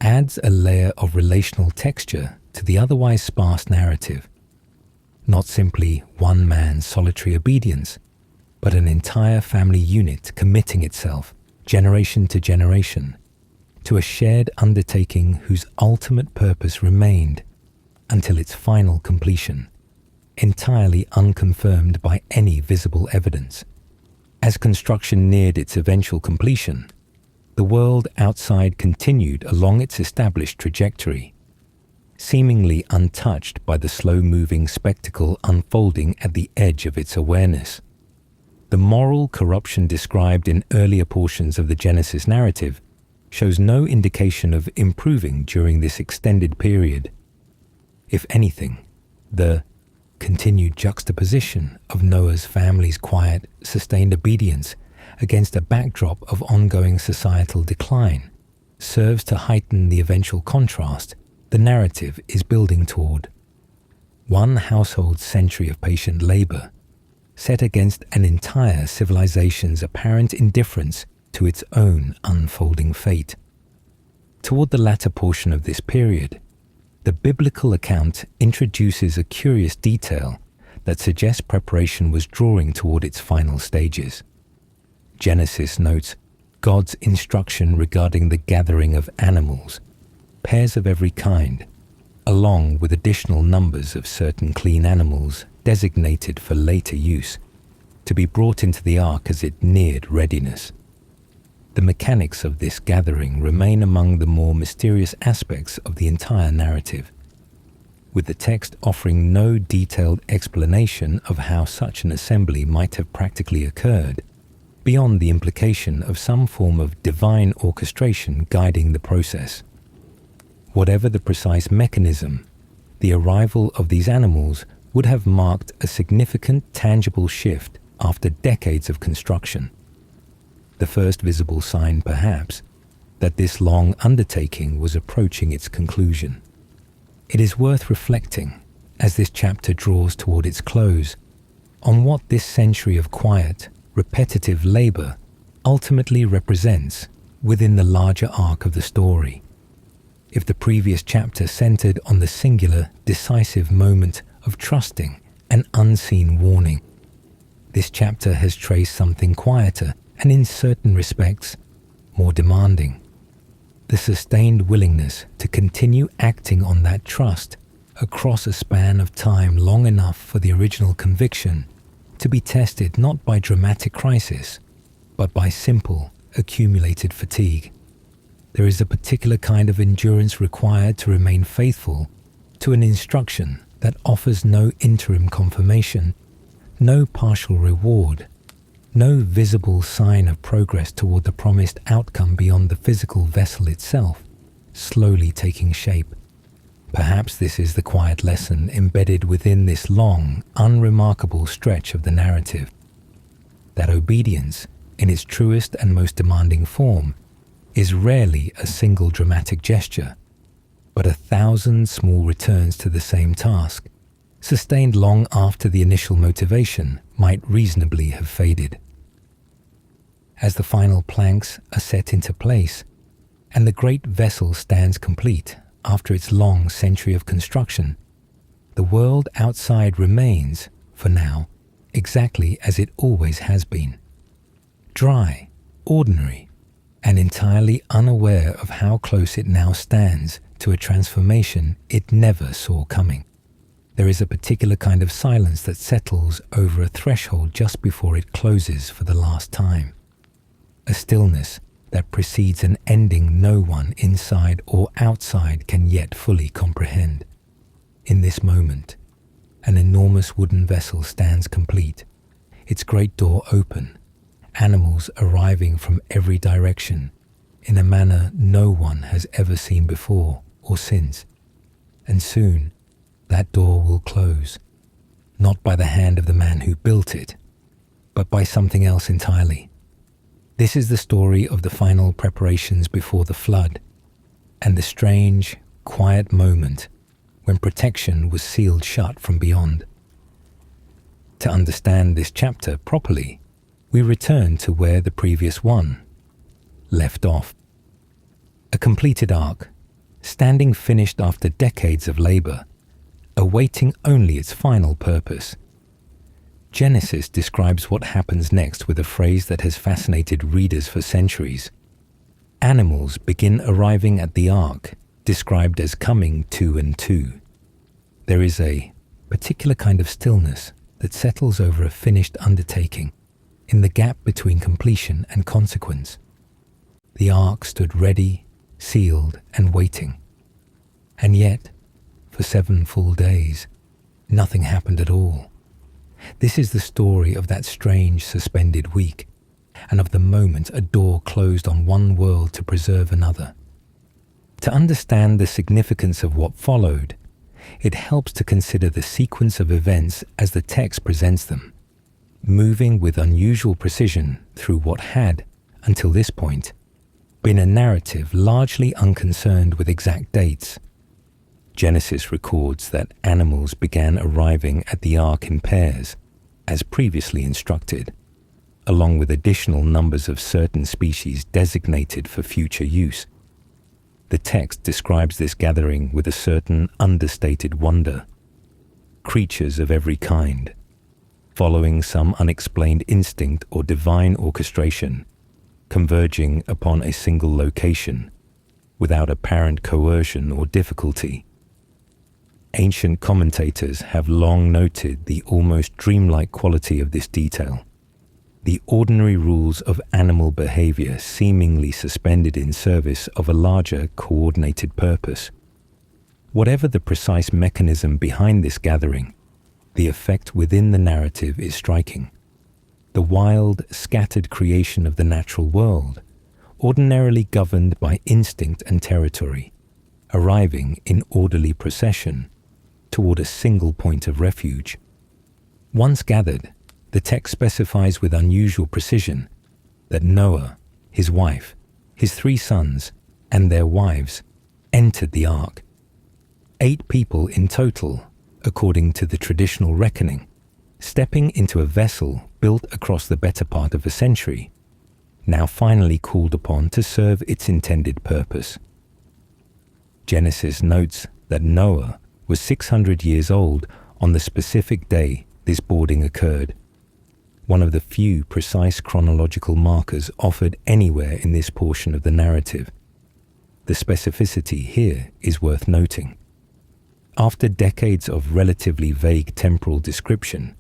adds a layer of relational texture to the otherwise sparse narrative. Not simply one man's solitary obedience, but an entire family unit committing itself, generation to generation, to a shared undertaking whose ultimate purpose remained until its final completion, entirely unconfirmed by any visible evidence. As construction neared its eventual completion, the world outside continued along its established trajectory, seemingly untouched by the slow-moving spectacle unfolding at the edge of its awareness. The moral corruption described in earlier portions of the Genesis narrative shows no indication of improving during this extended period. If anything, the continued juxtaposition of Noah's family's quiet, sustained obedience against a backdrop of ongoing societal decline serves to heighten the eventual contrast the narrative is building toward. One household century of patient labor set against an entire civilization's apparent indifference to its own unfolding fate. Toward the latter portion of this period, the biblical account introduces a curious detail that suggests preparation was drawing toward its final stages. Genesis notes God's instruction regarding the gathering of animals, pairs of every kind, along with additional numbers of certain clean animals designated for later use, to be brought into the ark as it neared readiness. The mechanics of this gathering remain among the more mysterious aspects of the entire narrative, with the text offering no detailed explanation of how such an assembly might have practically occurred, beyond the implication of some form of divine orchestration guiding the process. Whatever the precise mechanism, the arrival of these animals would have marked a significant tangible shift after decades of construction. The first visible sign, perhaps, that this long undertaking was approaching its conclusion. It is worth reflecting, as this chapter draws toward its close, on what this century of quiet, repetitive labor ultimately represents within the larger arc of the story. If the previous chapter centered on the singular, decisive moment of trusting an unseen warning, this chapter has traced something quieter and, in certain respects, more demanding. The sustained willingness to continue acting on that trust across a span of time long enough for the original conviction to be tested not by dramatic crisis, but by simple, accumulated fatigue. There is a particular kind of endurance required to remain faithful to an instruction that offers no interim confirmation, no partial reward, no visible sign of progress toward the promised outcome beyond the physical vessel itself, slowly taking shape. Perhaps this is the quiet lesson embedded within this long, unremarkable stretch of the narrative. That obedience, in its truest and most demanding form, is rarely a single dramatic gesture, but 1,000 small returns to the same task, sustained long after the initial motivation might reasonably have faded. As the final planks are set into place, and the great vessel stands complete after its long century of construction, the world outside remains, for now, exactly as it always has been. Dry, ordinary, and entirely unaware of how close it now stands to a transformation it never saw coming. There is a particular kind of silence that settles over a threshold just before it closes for the last time. A stillness that precedes an ending no one inside or outside can yet fully comprehend. In this moment, an enormous wooden vessel stands complete, its great door open, animals arriving from every direction in a manner no one has ever seen before or since. And soon, that door will close, not by the hand of the man who built it, but by something else entirely. This is the story of the final preparations before the flood, and the strange, quiet moment when protection was sealed shut from beyond. To understand this chapter properly, we return to where the previous one left off. A completed ark, standing finished after decades of labor, awaiting only its final purpose. Genesis describes what happens next with a phrase that has fascinated readers for centuries. Animals begin arriving at the ark, described as coming two and two. There is a particular kind of stillness that settles over a finished undertaking, in the gap between completion and consequence. The ark stood ready, sealed, and waiting. And yet, for 7 full days, nothing happened at all. This is the story of that strange suspended week, and of the moment a door closed on one world to preserve another. To understand the significance of what followed, it helps to consider the sequence of events as the text presents them, moving with unusual precision through what had, until this point, been a narrative largely unconcerned with exact dates. Genesis records that animals began arriving at the ark in pairs, as previously instructed, along with additional numbers of certain species designated for future use. The text describes this gathering with a certain understated wonder. Creatures of every kind, following some unexplained instinct or divine orchestration, converging upon a single location, without apparent coercion or difficulty. Ancient commentators have long noted the almost dreamlike quality of this detail, the ordinary rules of animal behavior seemingly suspended in service of a larger coordinated purpose. Whatever the precise mechanism behind this gathering, the effect within the narrative is striking. The wild, scattered creation of the natural world, ordinarily governed by instinct and territory, arriving in orderly procession toward a single point of refuge. Once gathered, the text specifies with unusual precision that Noah, his wife, his 3 sons, and their wives entered the ark. 8 people in total, according to the traditional reckoning, stepping into a vessel built across the better part of a century, now finally called upon to serve its intended purpose. Genesis notes that Noah was 600 years old on the specific day this boarding occurred, one of the few precise chronological markers offered anywhere in this portion of the narrative. The specificity here is worth noting. After decades of relatively vague temporal description,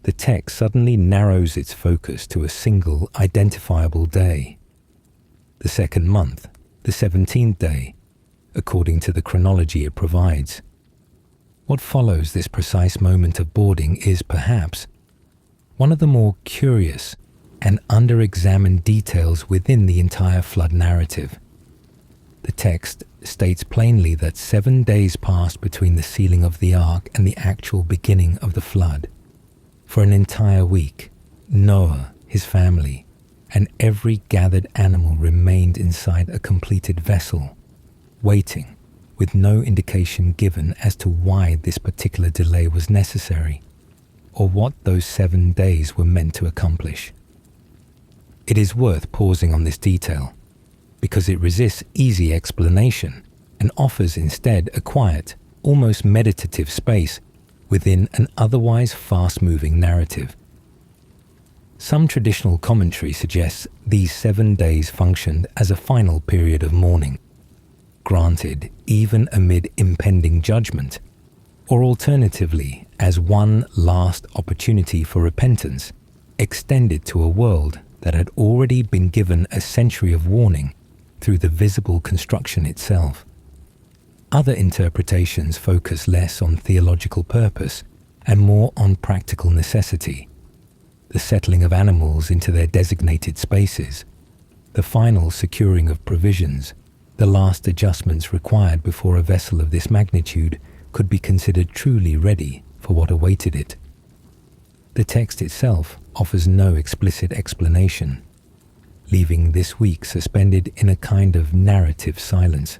the text suddenly narrows its focus to a single identifiable day. The second month, the 17th day, according to the chronology it provides. What follows this precise moment of boarding is, perhaps, one of the more curious and under-examined details within the entire flood narrative. The text states plainly that 7 days passed between the sealing of the ark and the actual beginning of the flood. For an entire week, Noah, his family, and every gathered animal remained inside a completed vessel, waiting, with no indication given as to why this particular delay was necessary, or what those 7 days were meant to accomplish. It is worth pausing on this detail, because it resists easy explanation and offers instead a quiet, almost meditative space within an otherwise fast-moving narrative. Some traditional commentary suggests these 7 days functioned as a final period of mourning, granted even amid impending judgment, or alternatively as one last opportunity for repentance extended to a world that had already been given a century of warning through the visible construction itself. Other interpretations focus less on theological purpose and more on practical necessity. The settling of animals into their designated spaces, the final securing of provisions, the last adjustments required before a vessel of this magnitude could be considered truly ready for what awaited it. The text itself offers no explicit explanation. leaving this week suspended in a kind of narrative silence,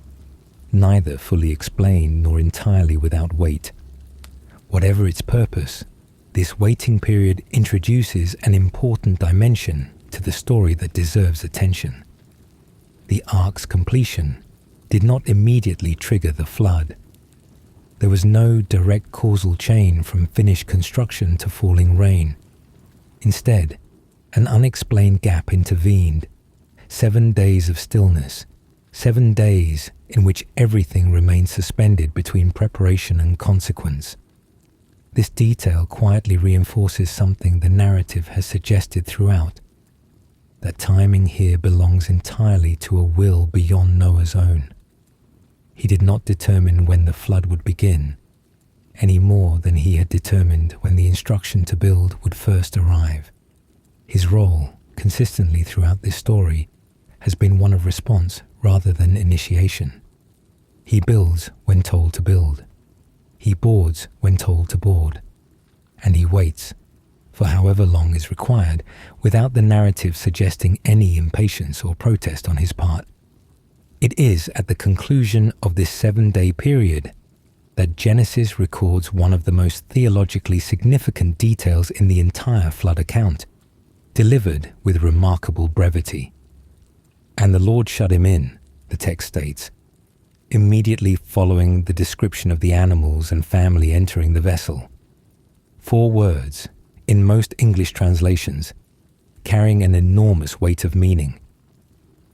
neither fully explained nor entirely without weight. Whatever its purpose, this waiting period introduces an important dimension to the story that deserves attention. The ark's completion did not immediately trigger the flood. There was no direct causal chain from finished construction to falling rain. Instead, an unexplained gap intervened, 7 days of stillness, 7 days in which everything remained suspended between preparation and consequence. This detail quietly reinforces something the narrative has suggested throughout, that timing here belongs entirely to a will beyond Noah's own. He did not determine when the flood would begin, any more than he had determined when the instruction to build would first arrive. His role, consistently throughout this story, has been one of response rather than initiation. He builds when told to build. He boards when told to board. And he waits, for however long is required, without the narrative suggesting any impatience or protest on his part. It is at the conclusion of this 7-day period that Genesis records one of the most theologically significant details in the entire flood account, delivered with remarkable brevity. And the Lord shut him in, the text states, immediately following the description of the animals and family entering the vessel. 4 words, in most English translations, carrying an enormous weight of meaning.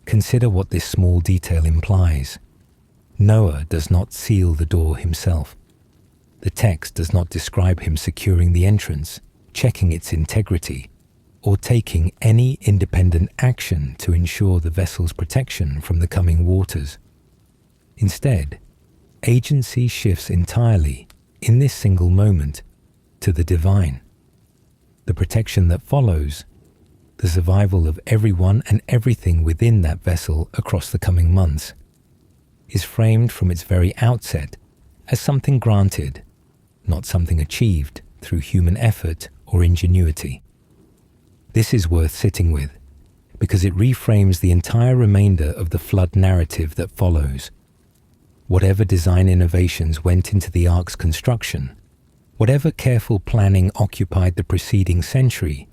Consider what this small detail implies. Noah does not seal the door himself. The text does not describe him securing the entrance, checking its integrity, or taking any independent action to ensure the vessel's protection from the coming waters. Instead, agency shifts entirely, in this single moment, to the divine. The protection that follows, the survival of everyone and everything within that vessel across the coming months, is framed from its very outset as something granted, not something achieved through human effort or ingenuity. This is worth sitting with, because it reframes the entire remainder of the flood narrative that follows. Whatever design innovations went into the ark's construction, whatever careful planning occupied the preceding century,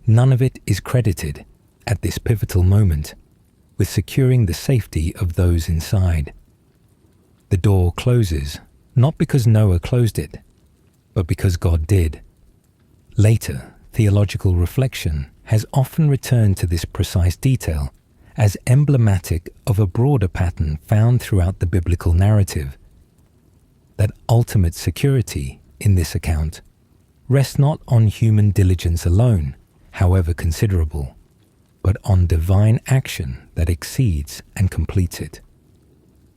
none of it is credited, at this pivotal moment, with securing the safety of those inside. The door closes, not because Noah closed it, but because God did. Later, theological reflection has often returned to this precise detail as emblematic of a broader pattern found throughout the biblical narrative. That ultimate security, in this account, rests not on human diligence alone, however considerable, but on divine action that exceeds and completes it.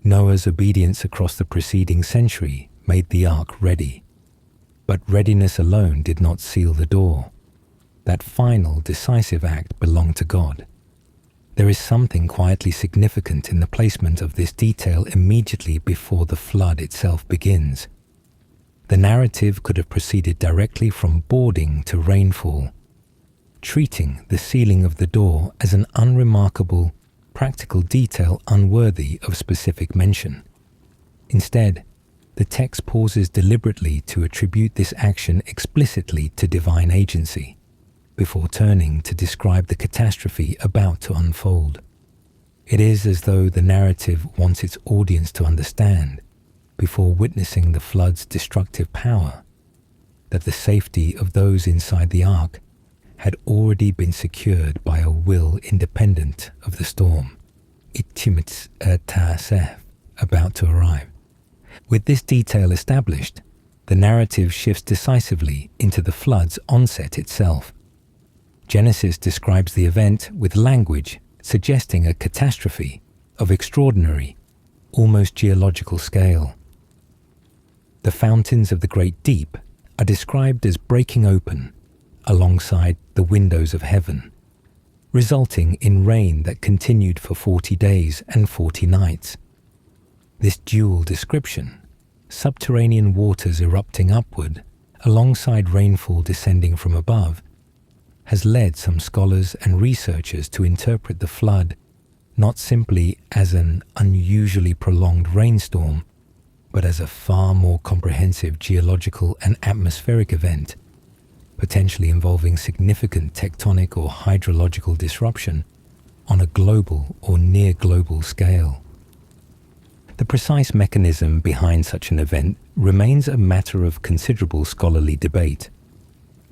Noah's obedience across the preceding century made the ark ready, but readiness alone did not seal the door. That final, decisive act belonged to God. There is something quietly significant in the placement of this detail immediately before the flood itself begins. The narrative could have proceeded directly from boarding to rainfall, treating the sealing of the door as an unremarkable, practical detail unworthy of specific mention. Instead, the text pauses deliberately to attribute this action explicitly to divine agency, before turning to describe the catastrophe about to unfold. It is as though the narrative wants its audience to understand, before witnessing the flood's destructive power, that the safety of those inside the ark had already been secured by a will independent of the storm, amidst about to arrive. With this detail established, the narrative shifts decisively into the flood's onset itself. Genesis describes the event with language suggesting a catastrophe of extraordinary, almost geological scale. The fountains of the great deep are described as breaking open alongside the windows of heaven, resulting in rain that continued for 40 days and 40 nights. This dual description, subterranean waters erupting upward alongside rainfall descending from above, has led some scholars and researchers to interpret the flood not simply as an unusually prolonged rainstorm, but as a far more comprehensive geological and atmospheric event, potentially involving significant tectonic or hydrological disruption on a global or near global scale. The precise mechanism behind such an event remains a matter of considerable scholarly debate,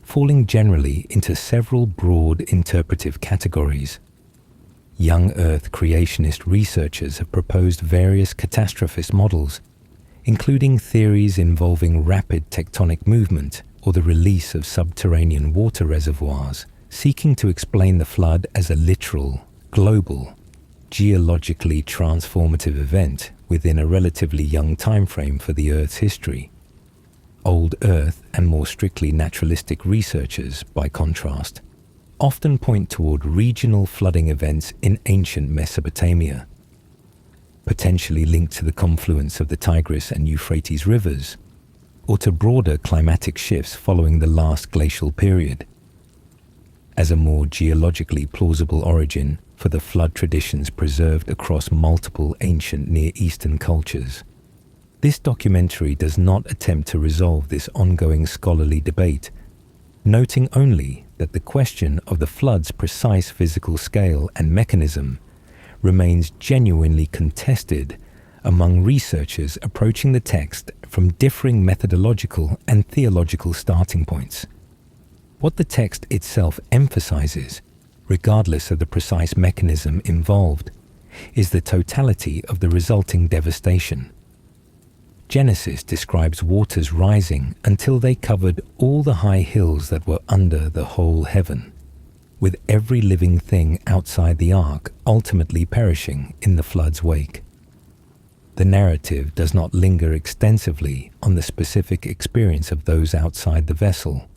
falling generally into several broad interpretive categories. Young Earth creationist researchers have proposed various catastrophist models, including theories involving rapid tectonic movement or the release of subterranean water reservoirs, seeking to explain the flood as a literal, global, geologically transformative event within a relatively young timeframe for the Earth's history. Old Earth and more strictly naturalistic researchers, by contrast, often point toward regional flooding events in ancient Mesopotamia, potentially linked to the confluence of the Tigris and Euphrates rivers, or to broader climatic shifts following the last glacial period. As a more geologically plausible origin for the flood traditions preserved across multiple ancient Near Eastern cultures, this documentary does not attempt to resolve this ongoing scholarly debate, noting only that the question of the flood's precise physical scale and mechanism remains genuinely contested among researchers approaching the text from differing methodological and theological starting points. What the text itself emphasizes, regardless of the precise mechanism involved, is the totality of the resulting devastation. Genesis describes waters rising until they covered all the high hills that were under the whole heaven, with every living thing outside the ark ultimately perishing in the flood's wake. The narrative does not linger extensively on the specific experience of those outside the vessel,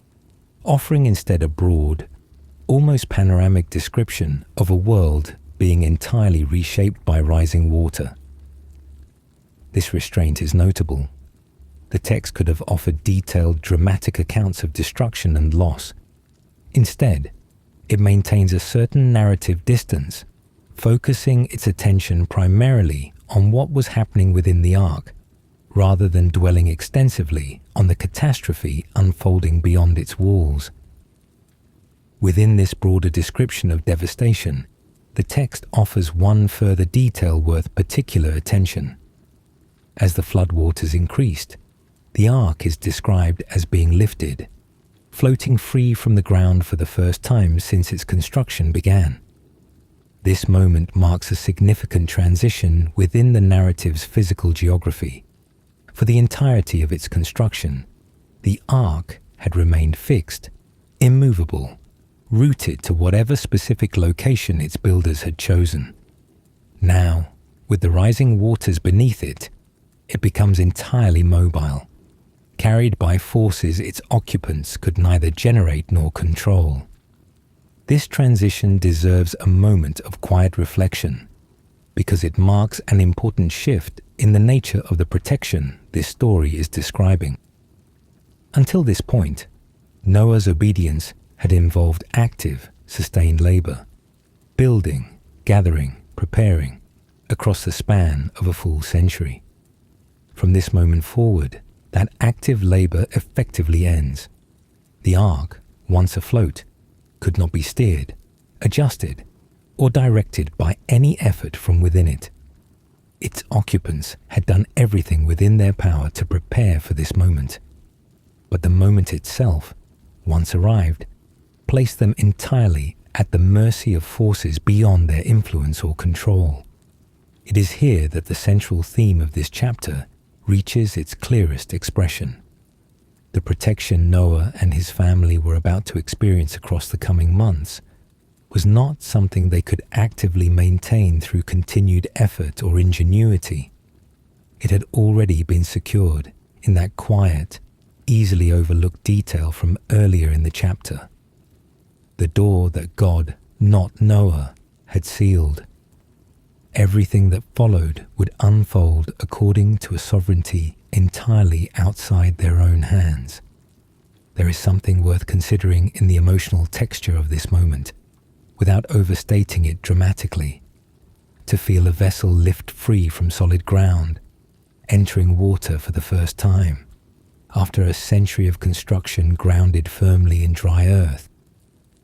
offering instead a broad, almost panoramic description of a world being entirely reshaped by rising water. This restraint is notable. The text could have offered detailed, dramatic accounts of destruction and loss. Instead, it maintains a certain narrative distance, focusing its attention primarily on what was happening within the ark, rather than dwelling extensively on the catastrophe unfolding beyond its walls. Within this broader description of devastation, the text offers one further detail worth particular attention. As the floodwaters increased, the ark is described as being lifted, floating free from the ground for the first time since its construction began. This moment marks a significant transition within the narrative's physical geography. For the entirety of its construction, the ark had remained fixed, immovable, rooted to whatever specific location its builders had chosen. Now, with the rising waters beneath it, it becomes entirely mobile, carried by forces its occupants could neither generate nor control. This transition deserves a moment of quiet reflection, because it marks an important shift in the nature of the protection this story is describing. Until this point, Noah's obedience had involved active, sustained labor, building, gathering, preparing, across the span of a full century. From this moment forward, that active labor effectively ends. The ark, once afloat, could not be steered, adjusted, or directed by any effort from within it. Its occupants had done everything within their power to prepare for this moment. But the moment itself, once arrived, placed them entirely at the mercy of forces beyond their influence or control. It is here that the central theme of this chapter reaches its clearest expression. The protection Noah and his family were about to experience across the coming months was not something they could actively maintain through continued effort or ingenuity. It had already been secured in that quiet, easily overlooked detail from earlier in the chapter. The door that God, not Noah, had sealed. Everything that followed would unfold according to a sovereignty entirely outside their own hands. There is is something worth considering in the emotional texture of this moment, without overstating it dramatically. To feel a vessel lift free from solid ground, entering water for the first time, after a century of construction grounded firmly in dry earth,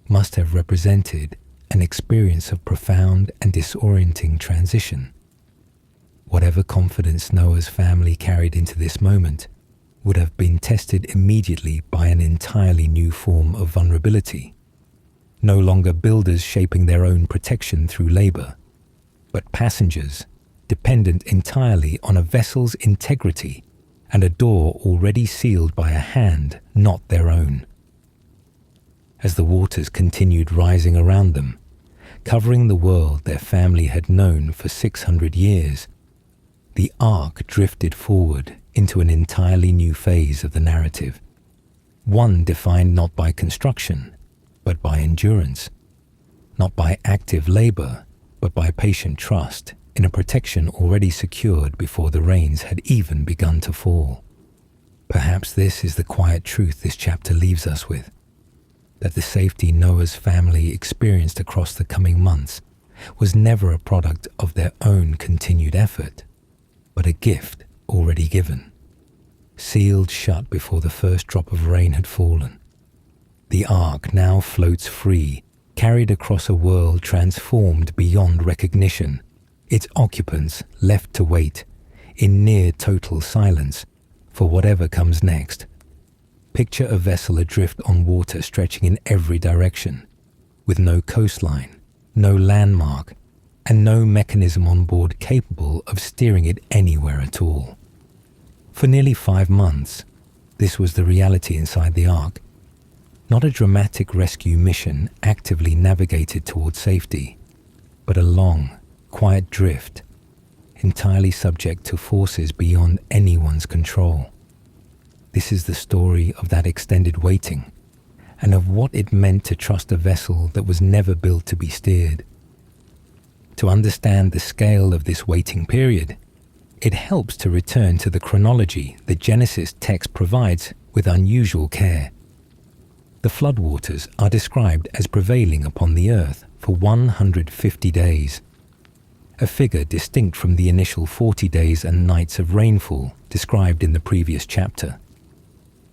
must have represented an experience of profound and disorienting transition. Whatever confidence Noah's family carried into this moment would have been tested immediately by an entirely new form of vulnerability. No longer builders shaping their own protection through labor, but passengers dependent entirely on a vessel's integrity and a door already sealed by a hand not their own. As the waters continued rising around them, covering the world their family had known for 600 years, the ark drifted forward into an entirely new phase of the narrative, one defined not by construction, but by endurance, not by active labor, but by patient trust in a protection already secured before the rains had even begun to fall. Perhaps this is the quiet truth this chapter leaves us with, that the safety Noah's family experienced across the coming months was never a product of their own continued effort, but a gift already given, sealed shut before the first drop of rain had fallen. The ark now floats free, carried across a world transformed beyond recognition, its occupants left to wait, in near total silence, for whatever comes next. Picture a vessel adrift on water stretching in every direction, with no coastline, no landmark, and no mechanism on board capable of steering it anywhere at all. For nearly 5 months, this was the reality inside the ark. Not a dramatic rescue mission actively navigated towards safety, but a long, quiet drift, entirely subject to forces beyond anyone's control. This is the story of that extended waiting, and of what it meant to trust a vessel that was never built to be steered. To understand the scale of this waiting period, it helps to return to the chronology the Genesis text provides with unusual care. The floodwaters are described as prevailing upon the earth for 150 days, a figure distinct from the initial 40 days and nights of rainfall described in the previous chapter.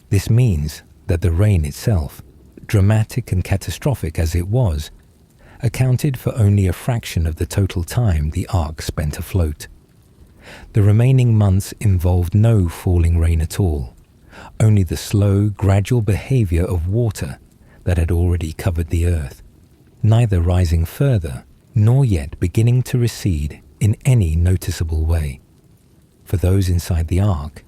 This means that the rain itself, dramatic and catastrophic as it was, accounted for only a fraction of the total time the ark spent afloat. The remaining months involved no falling rain at all, only the slow, gradual behavior of water that had already covered the earth, neither rising further nor yet beginning to recede in any noticeable way. For those inside the ark,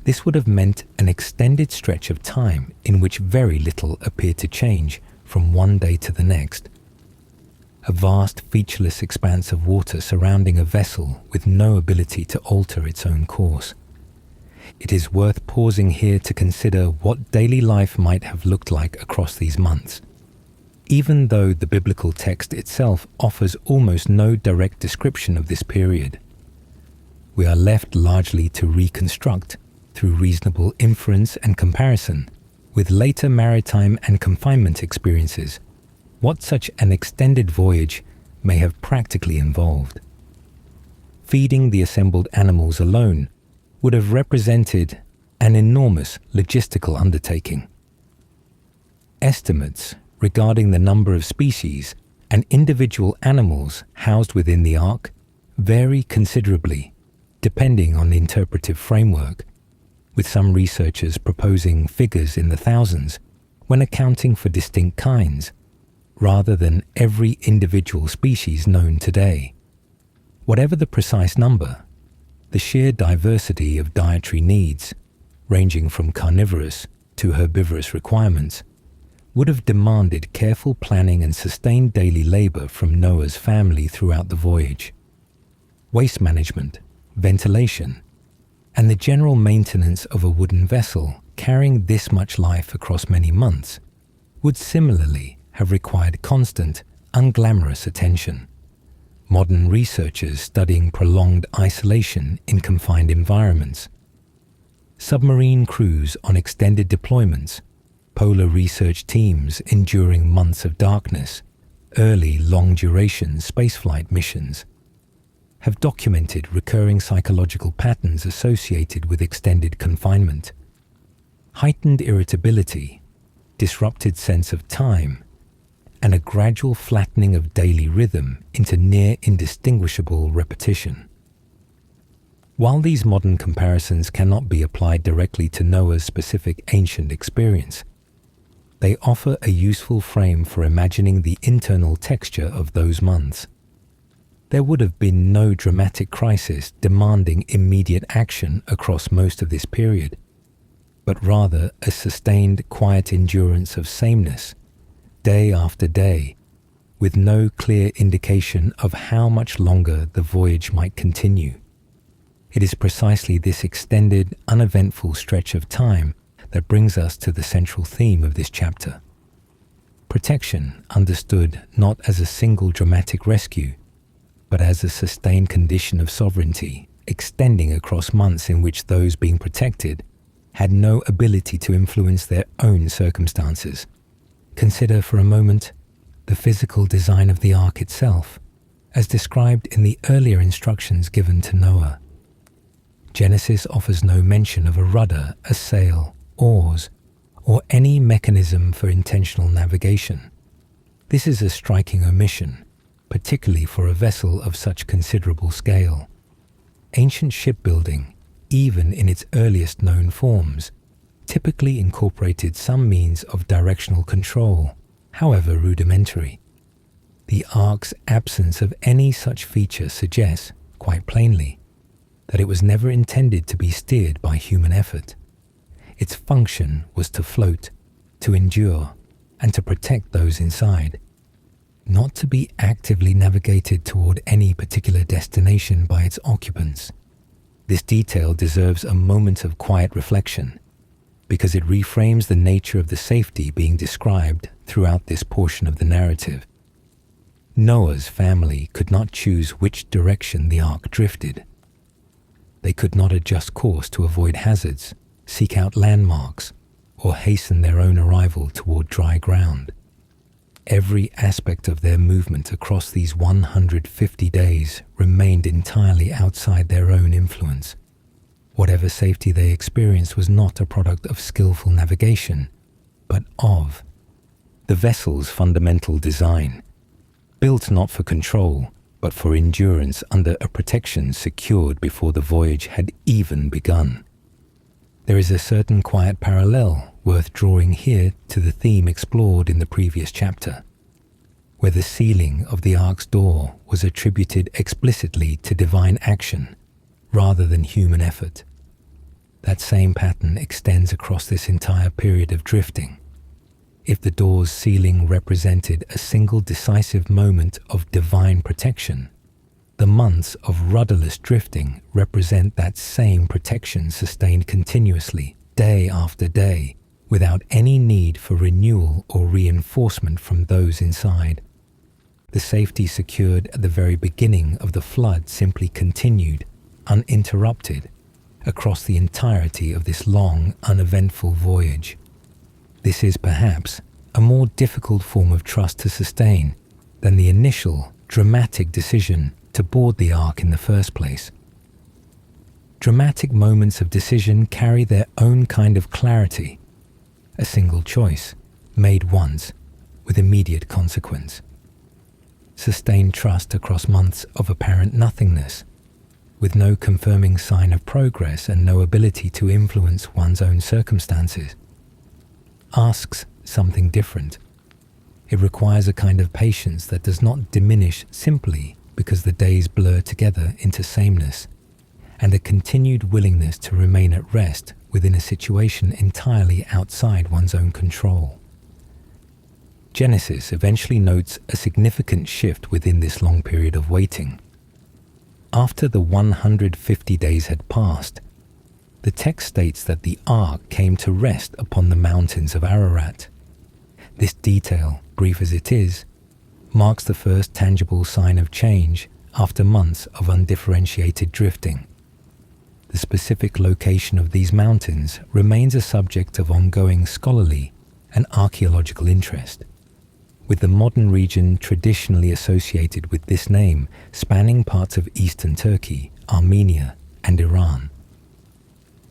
this would have meant an extended stretch of time in which very little appeared to change from one day to the next. A vast, featureless expanse of water surrounding a vessel with no ability to alter its own course. It is worth pausing here to consider what daily life might have looked like across these months. Even though the biblical text itself offers almost no direct description of this period, we are left largely to reconstruct, through reasonable inference and comparison, with later maritime and confinement experiences, what such an extended voyage may have practically involved. Feeding the assembled animals alone would have represented an enormous logistical undertaking. Estimates regarding the number of species and individual animals housed within the ark vary considerably, depending on the interpretive framework, with some researchers proposing figures in the thousands when accounting for distinct kinds, rather than every individual species known today. Whatever the precise number, the sheer diversity of dietary needs, ranging from carnivorous to herbivorous requirements, would have demanded careful planning and sustained daily labor from Noah's family throughout the voyage. Waste management, ventilation, and the general maintenance of a wooden vessel carrying this much life across many months would similarly have required constant, unglamorous attention. Modern researchers studying prolonged isolation in confined environments, submarine crews on extended deployments, polar research teams enduring months of darkness, early long-duration spaceflight missions, have documented recurring psychological patterns associated with extended confinement, heightened irritability, disrupted sense of time, and a gradual flattening of daily rhythm into near indistinguishable repetition. While these modern comparisons cannot be applied directly to Noah's specific ancient experience, they offer a useful frame for imagining the internal texture of those months. There would have been no dramatic crisis demanding immediate action across most of this period, but rather a sustained quiet endurance of sameness, day after day, with no clear indication of how much longer the voyage might continue. It is precisely this extended, uneventful stretch of time that brings us to the central theme of this chapter. Protection understood not as a single dramatic rescue, but as a sustained condition of sovereignty, extending across months in which those being protected had no ability to influence their own circumstances. Consider for a moment the physical design of the ark itself, as described in the earlier instructions given to Noah. Genesis offers no mention of a rudder, a sail, oars, or any mechanism for intentional navigation. This is a striking omission, particularly for a vessel of such considerable scale. Ancient shipbuilding, even in its earliest known forms, typically incorporated some means of directional control, however rudimentary. The ark's absence of any such feature suggests, quite plainly, that it was never intended to be steered by human effort. Its function was to float, to endure, and to protect those inside, not to be actively navigated toward any particular destination by its occupants. This detail deserves a moment of quiet reflection, because it reframes the nature of the safety being described throughout this portion of the narrative. Noah's family could not choose which direction the ark drifted. They could not adjust course to avoid hazards, seek out landmarks, or hasten their own arrival toward dry ground. Every aspect of their movement across these 150 days remained entirely outside their own influence. Whatever safety they experienced was not a product of skillful navigation, but of the vessel's fundamental design, built not for control, but for endurance under a protection secured before the voyage had even begun. There is a certain quiet parallel worth drawing here to the theme explored in the previous chapter, where the sealing of the ark's door was attributed explicitly to divine action rather than human effort. That same pattern extends across this entire period of drifting. If the door's sealing represented a single decisive moment of divine protection, the months of rudderless drifting represent that same protection sustained continuously, day after day, without any need for renewal or reinforcement from those inside. The safety secured at the very beginning of the flood simply continued, uninterrupted, across the entirety of this long, uneventful voyage. This is perhaps a more difficult form of trust to sustain than the initial, dramatic decision to board the ark in the first place. Dramatic moments of decision carry their own kind of clarity, a single choice, made once, with immediate consequence. Sustained trust across months of apparent nothingness, with no confirming sign of progress and no ability to influence one's own circumstances, asks something different. It requires a kind of patience that does not diminish simply because the days blur together into sameness, and a continued willingness to remain at rest within a situation entirely outside one's own control. Genesis eventually notes a significant shift within this long period of waiting. After the 150 days had passed, the text states that the ark came to rest upon the mountains of Ararat. This detail, brief as it is, marks the first tangible sign of change after months of undifferentiated drifting. The specific location of these mountains remains a subject of ongoing scholarly and archaeological interest, with the modern region traditionally associated with this name spanning parts of eastern Turkey, Armenia, and Iran.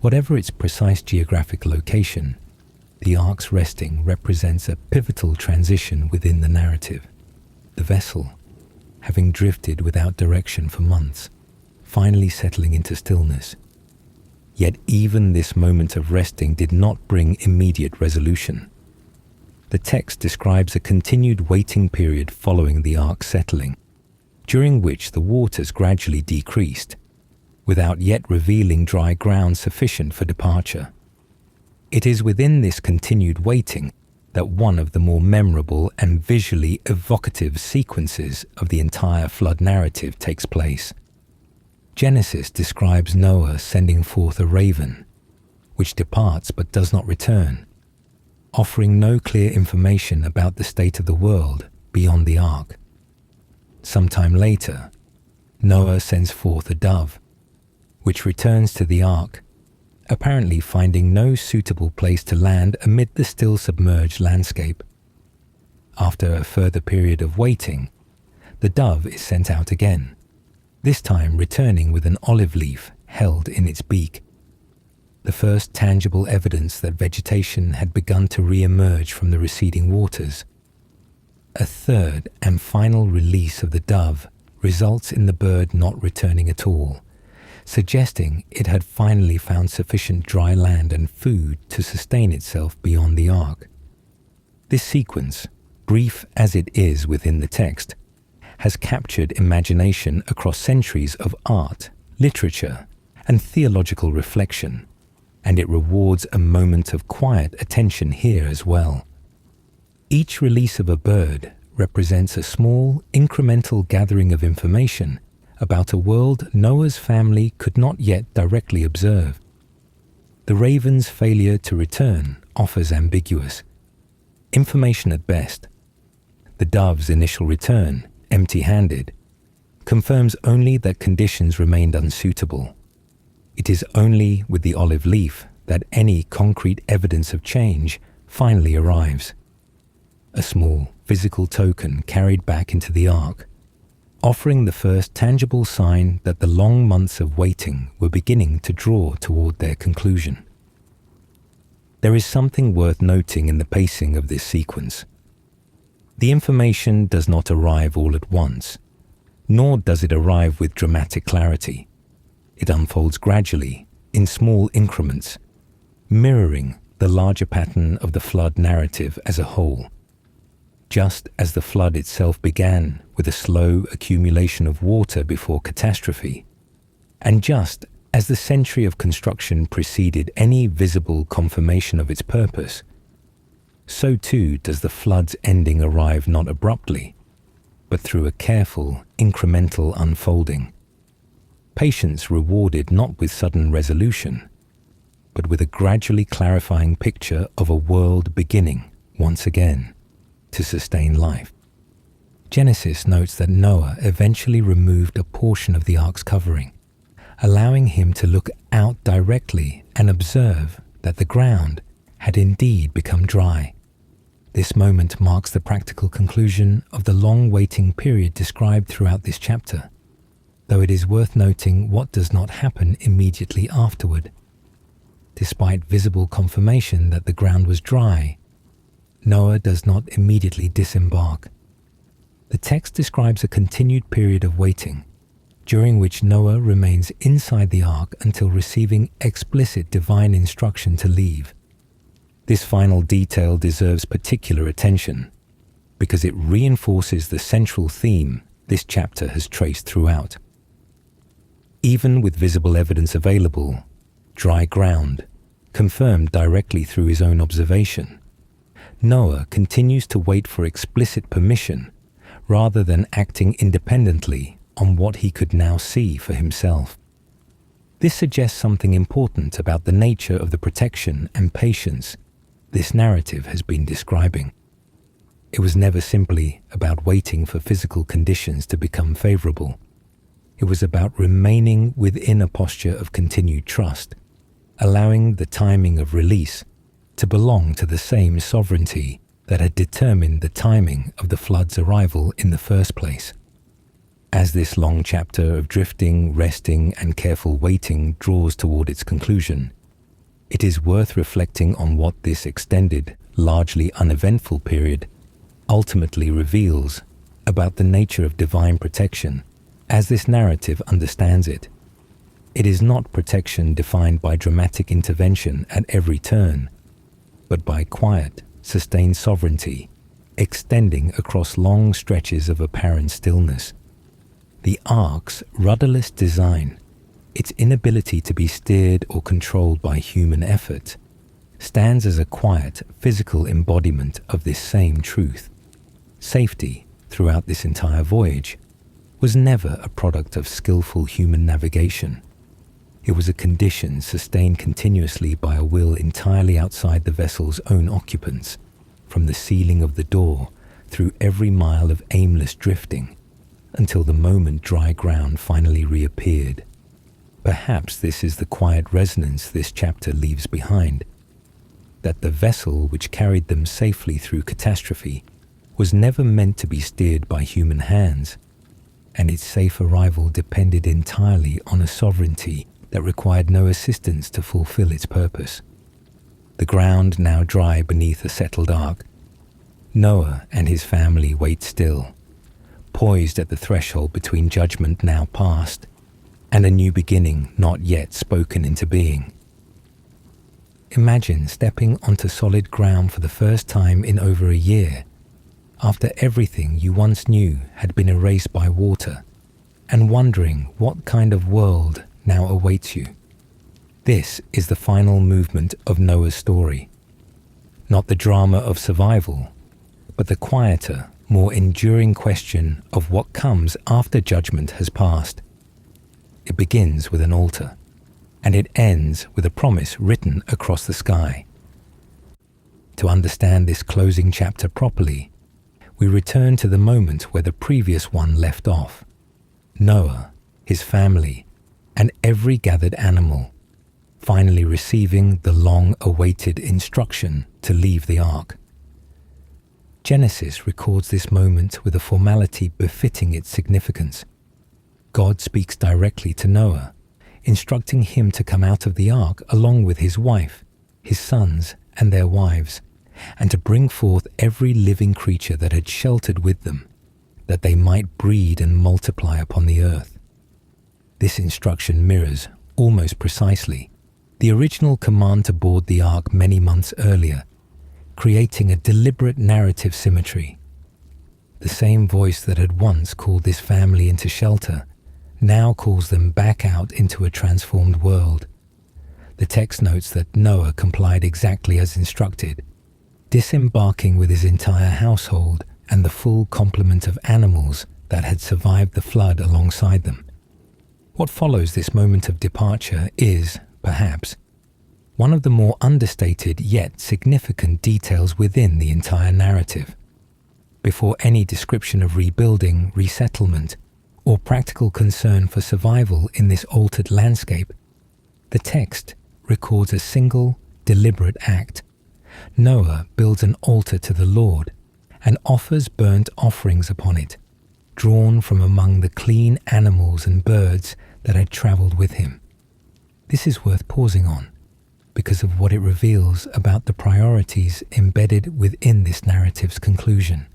Whatever its precise geographic location, the ark's resting represents a pivotal transition within the narrative. The vessel, having drifted without direction for months, finally settling into stillness. Yet even this moment of resting did not bring immediate resolution. The text describes a continued waiting period following the ark's settling, during which the waters gradually decreased, without yet revealing dry ground sufficient for departure. It is within this continued waiting that one of the more memorable and visually evocative sequences of the entire flood narrative takes place. Genesis describes Noah sending forth a raven, which departs but does not return, offering no clear information about the state of the world beyond the ark. Sometime later, Noah sends forth a dove, which returns to the ark, apparently finding no suitable place to land amid the still submerged landscape. After a further period of waiting, the dove is sent out again, this time returning with an olive leaf held in its beak, the first tangible evidence that vegetation had begun to re-emerge from the receding waters. A third and final release of the dove results in the bird not returning at all, suggesting it had finally found sufficient dry land and food to sustain itself beyond the ark. This sequence, brief as it is within the text, has captured imagination across centuries of art, literature, and theological reflection, and it rewards a moment of quiet attention here as well. Each release of a bird represents a small, incremental gathering of information about a world Noah's family could not yet directly observe. The raven's failure to return offers ambiguous information at best. The dove's initial return, empty-handed, confirms only that conditions remained unsuitable. It is only with the olive leaf that any concrete evidence of change finally arrives. A small physical token carried back into the ark, offering the first tangible sign that the long months of waiting were beginning to draw toward their conclusion. There is something worth noting in the pacing of this sequence. The information does not arrive all at once, nor does it arrive with dramatic clarity. It unfolds gradually, in small increments, mirroring the larger pattern of the flood narrative as a whole. Just as the flood itself began with a slow accumulation of water before catastrophe, and just as the century of construction preceded any visible confirmation of its purpose, so too does the flood's ending arrive not abruptly, but through a careful, incremental unfolding. Patience rewarded not with sudden resolution, but with a gradually clarifying picture of a world beginning, once again, to sustain life. Genesis notes that Noah eventually removed a portion of the ark's covering, allowing him to look out directly and observe that the ground had indeed become dry. This moment marks the practical conclusion of the long waiting period described throughout this chapter, though it is worth noting what does not happen immediately afterward. Despite visible confirmation that the ground was dry, Noah does not immediately disembark. The text describes a continued period of waiting, during which Noah remains inside the ark until receiving explicit divine instruction to leave. This final detail deserves particular attention because it reinforces the central theme this chapter has traced throughout. Even with visible evidence available, dry ground, confirmed directly through his own observation, Noah continues to wait for explicit permission rather than acting independently on what he could now see for himself. This suggests something important about the nature of the protection and patience this narrative has been describing. It was never simply about waiting for physical conditions to become favorable. It was about remaining within a posture of continued trust, allowing the timing of release to belong to the same sovereignty that had determined the timing of the flood's arrival in the first place. As this long chapter of drifting, resting, and careful waiting draws toward its conclusion, it is worth reflecting on what this extended, largely uneventful period ultimately reveals about the nature of divine protection as this narrative understands it. It is not protection defined by dramatic intervention at every turn, but by quiet, sustained sovereignty extending across long stretches of apparent stillness. The ark's rudderless design, its inability to be steered or controlled by human effort, stands as a quiet, physical embodiment of this same truth. Safety, throughout this entire voyage, was never a product of skillful human navigation. It was a condition sustained continuously by a will entirely outside the vessel's own occupants, from the sealing of the door through every mile of aimless drifting, until the moment dry ground finally reappeared. Perhaps this is the quiet resonance this chapter leaves behind, that the vessel which carried them safely through catastrophe was never meant to be steered by human hands, and its safe arrival depended entirely on a sovereignty that required no assistance to fulfill its purpose. The ground now dry beneath a settled ark, Noah and his family wait still, poised at the threshold between judgment now past and a new beginning not yet spoken into being. Imagine stepping onto solid ground for the first time in over a year, after everything you once knew had been erased by water, and wondering what kind of world now awaits you. This is the final movement of Noah's story. Not the drama of survival, but the quieter, more enduring question of what comes after judgment has passed. It begins with an altar, and it ends with a promise written across the sky. To understand this closing chapter properly, we return to the moment where the previous one left off. Noah, his family, and every gathered animal, finally receiving the long-awaited instruction to leave the ark. Genesis records this moment with a formality befitting its significance. God speaks directly to Noah, instructing him to come out of the ark along with his wife, his sons, and their wives, and to bring forth every living creature that had sheltered with them, that they might breed and multiply upon the earth. This instruction mirrors, almost precisely, the original command to board the ark many months earlier, creating a deliberate narrative symmetry. The same voice that had once called this family into shelter now calls them back out into a transformed world. The text notes that Noah complied exactly as instructed, disembarking with his entire household and the full complement of animals that had survived the flood alongside them. What follows this moment of departure is, perhaps, one of the more understated yet significant details within the entire narrative. Before any description of rebuilding, resettlement, or practical concern for survival in this altered landscape, the text records a single, deliberate act. Noah builds an altar to the Lord and offers burnt offerings upon it, drawn from among the clean animals and birds that had traveled with him. This is worth pausing on, because of what it reveals about the priorities embedded within this narrative's conclusion.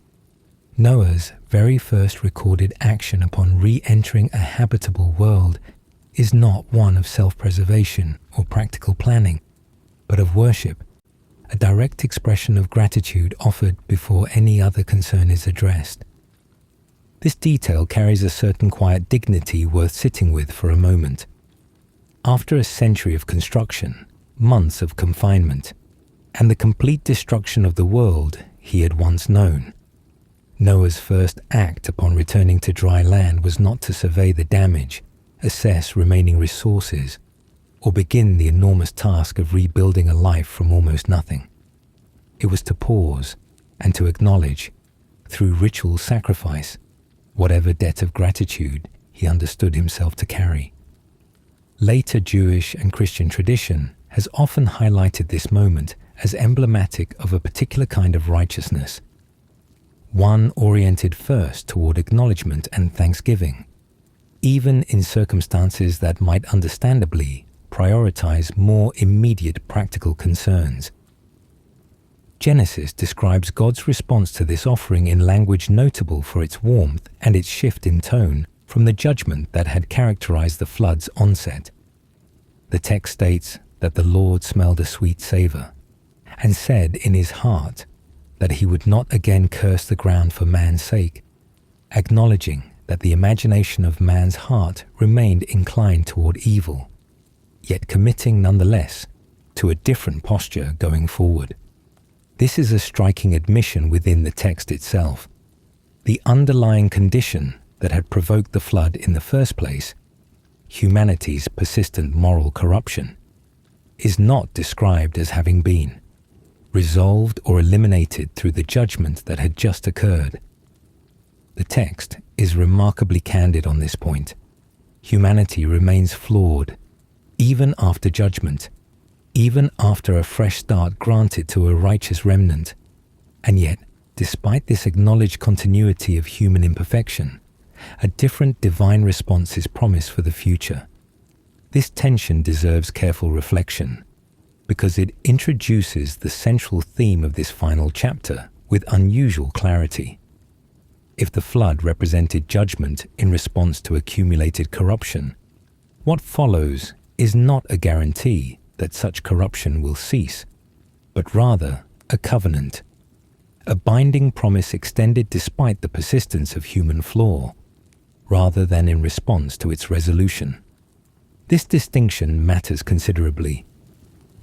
Noah's very first recorded action upon re-entering a habitable world is not one of self-preservation or practical planning, but of worship, a direct expression of gratitude offered before any other concern is addressed. This detail carries a certain quiet dignity worth sitting with for a moment. After a century of construction, months of confinement, and the complete destruction of the world he had once known, Noah's first act upon returning to dry land was not to survey the damage, assess remaining resources, or begin the enormous task of rebuilding a life from almost nothing. It was to pause and to acknowledge, through ritual sacrifice, whatever debt of gratitude he understood himself to carry. Later Jewish and Christian tradition has often highlighted this moment as emblematic of a particular kind of righteousness, one oriented first toward acknowledgement and thanksgiving, even in circumstances that might understandably prioritize more immediate practical concerns. Genesis describes God's response to this offering in language notable for its warmth and its shift in tone from the judgment that had characterized the flood's onset. The text states that the Lord smelled a sweet savor, and said in his heart that he would not again curse the ground for man's sake, acknowledging that the imagination of man's heart remained inclined toward evil, yet committing nonetheless to a different posture going forward. This is a striking admission within the text itself. The underlying condition that had provoked the flood in the first place, humanity's persistent moral corruption, is not described as having been resolved or eliminated through the judgment that had just occurred. The text is remarkably candid on this point. Humanity remains flawed, even after judgment, even after a fresh start granted to a righteous remnant. And yet, despite this acknowledged continuity of human imperfection, a different divine response is promised for the future. This tension deserves careful reflection, because it introduces the central theme of this final chapter with unusual clarity. If the flood represented judgment in response to accumulated corruption, what follows is not a guarantee that such corruption will cease, but rather a covenant, a binding promise extended despite the persistence of human flaw, rather than in response to its resolution. This distinction matters considerably.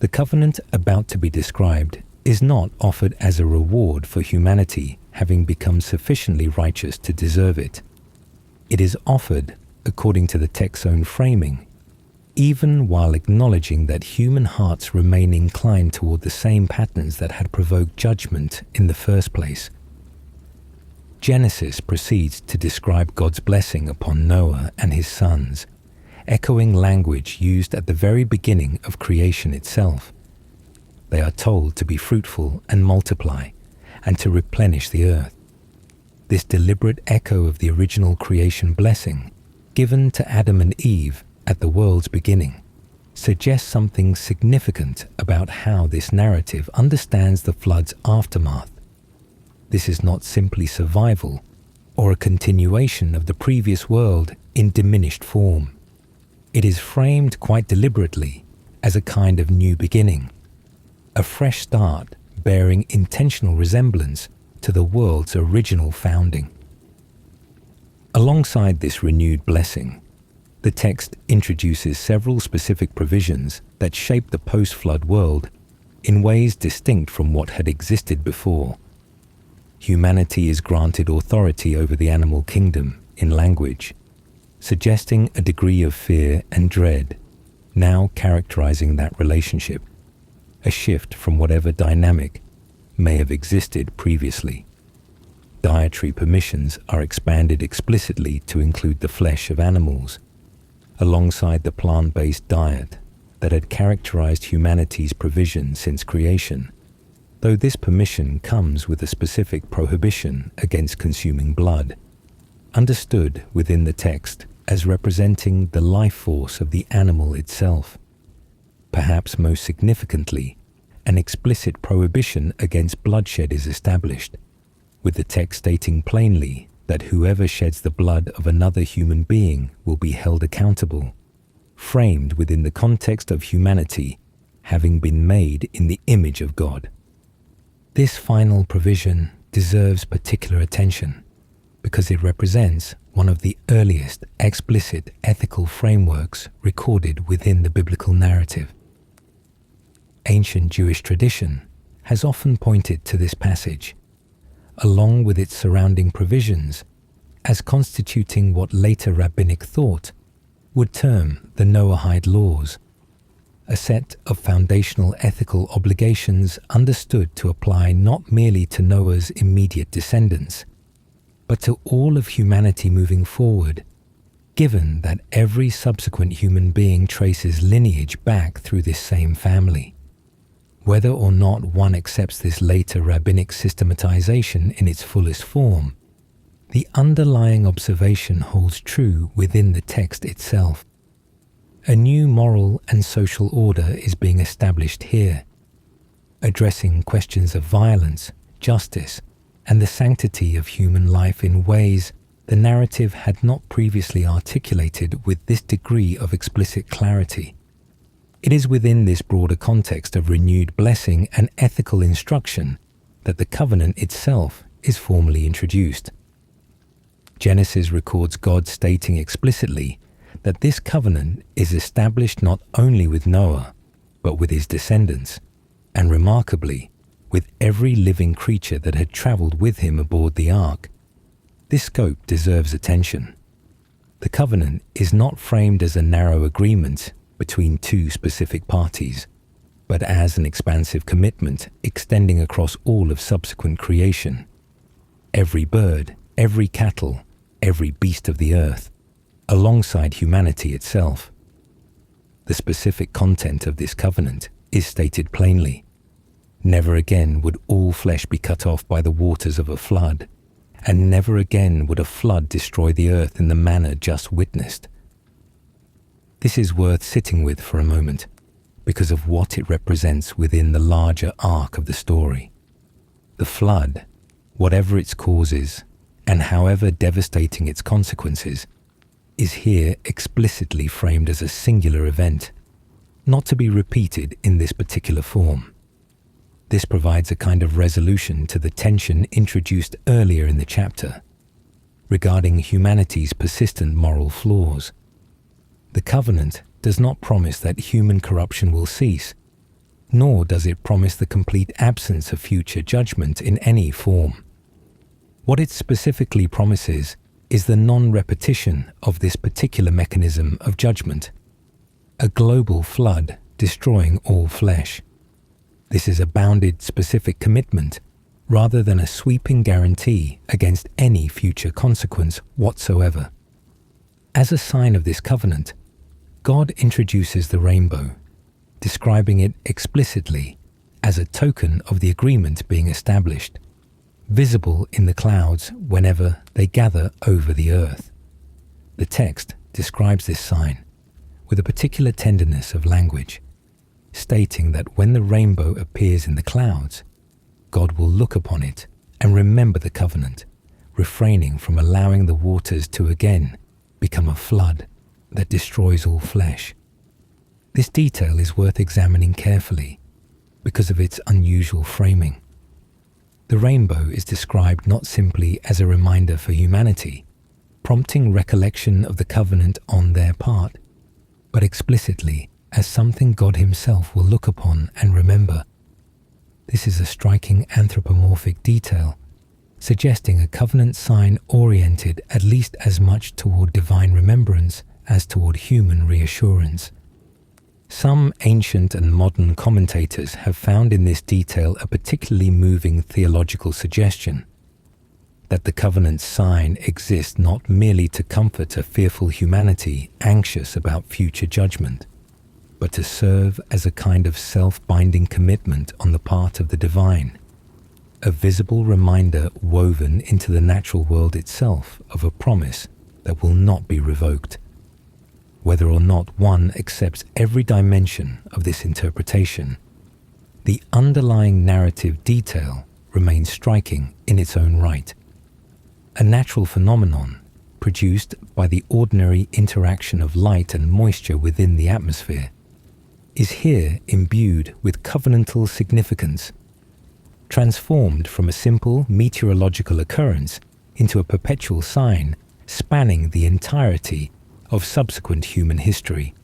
The covenant about to be described is not offered as a reward for humanity having become sufficiently righteous to deserve it. It is offered, according to the text's own framing, even while acknowledging that human hearts remain inclined toward the same patterns that had provoked judgment in the first place. Genesis proceeds to describe God's blessing upon Noah and his sons, echoing language used at the very beginning of creation itself. They are told to be fruitful and multiply, and to replenish the earth. This deliberate echo of the original creation blessing, given to Adam and Eve at the world's beginning, suggests something significant about how this narrative understands the flood's aftermath. This is not simply survival or a continuation of the previous world in diminished form. It is framed quite deliberately as a kind of new beginning, a fresh start bearing intentional resemblance to the world's original founding. Alongside this renewed blessing, the text introduces several specific provisions that shape the post-flood world in ways distinct from what had existed before. Humanity is granted authority over the animal kingdom in language, suggesting a degree of fear and dread, now characterizing that relationship, a shift from whatever dynamic may have existed previously. Dietary permissions are expanded explicitly to include the flesh of animals, alongside the plant-based diet that had characterized humanity's provision since creation, though this permission comes with a specific prohibition against consuming blood, understood within the text as representing the life force of the animal itself. Perhaps most significantly, an explicit prohibition against bloodshed is established, with the text stating plainly that whoever sheds the blood of another human being will be held accountable, framed within the context of humanity having been made in the image of God. This final provision deserves particular attention because it represents one of the earliest explicit ethical frameworks recorded within the biblical narrative. Ancient Jewish tradition has often pointed to this passage, along with its surrounding provisions, as constituting what later rabbinic thought would term the Noahide laws, a set of foundational ethical obligations understood to apply not merely to Noah's immediate descendants, but to all of humanity moving forward, given that every subsequent human being traces lineage back through this same family. whether or not one accepts this later rabbinic systematization in its fullest form, the underlying observation holds true within the text itself. A new moral and social order is being established here, addressing questions of violence, justice, and the sanctity of human life in ways the narrative had not previously articulated with this degree of explicit clarity. It is within this broader context of renewed blessing and ethical instruction that the covenant itself is formally introduced. Genesis records God stating explicitly that this covenant is established not only with Noah, but with his descendants, and remarkably, with every living creature that had traveled with him aboard the ark. This scope deserves attention. The covenant is not framed as a narrow agreement between two specific parties, but as an expansive commitment extending across all of subsequent creation. Every bird, every cattle, every beast of the earth, alongside humanity itself. The specific content of this covenant is stated plainly. Never again would all flesh be cut off by the waters of a flood, and never again would a flood destroy the earth in the manner just witnessed. This is worth sitting with for a moment, because of what it represents within the larger arc of the story. The flood, whatever its causes, and however devastating its consequences, is here explicitly framed as a singular event, not to be repeated in this particular form. This provides a kind of resolution to the tension introduced earlier in the chapter regarding humanity's persistent moral flaws. The covenant does not promise that human corruption will cease, nor does it promise the complete absence of future judgment in any form. What it specifically promises is the non-repetition of this particular mechanism of judgment, a global flood destroying all flesh. This is a bounded, specific commitment rather than a sweeping guarantee against any future consequence whatsoever. As a sign of this covenant, God introduces the rainbow, describing it explicitly as a token of the agreement being established, visible in the clouds whenever they gather over the earth. The text describes this sign with a particular tenderness of language, stating that when the rainbow appears in the clouds, God will look upon it and remember the covenant, refraining from allowing the waters to again become a flood that destroys all flesh. This detail is worth examining carefully because of its unusual framing. The rainbow is described not simply as a reminder for humanity, prompting recollection of the covenant on their part, but explicitly as something God himself will look upon and remember. This is a striking anthropomorphic detail, suggesting a covenant sign oriented at least as much toward divine remembrance as toward human reassurance. Some ancient and modern commentators have found in this detail a particularly moving theological suggestion, that the covenant sign exists not merely to comfort a fearful humanity anxious about future judgment, but to serve as a kind of self-binding commitment on the part of the divine, a visible reminder woven into the natural world itself of a promise that will not be revoked. Whether or not one accepts every dimension of this interpretation, the underlying narrative detail remains striking in its own right. A natural phenomenon produced by the ordinary interaction of light and moisture within the atmosphere is here imbued with covenantal significance, transformed from a simple meteorological occurrence into a perpetual sign spanning the entirety of subsequent human history.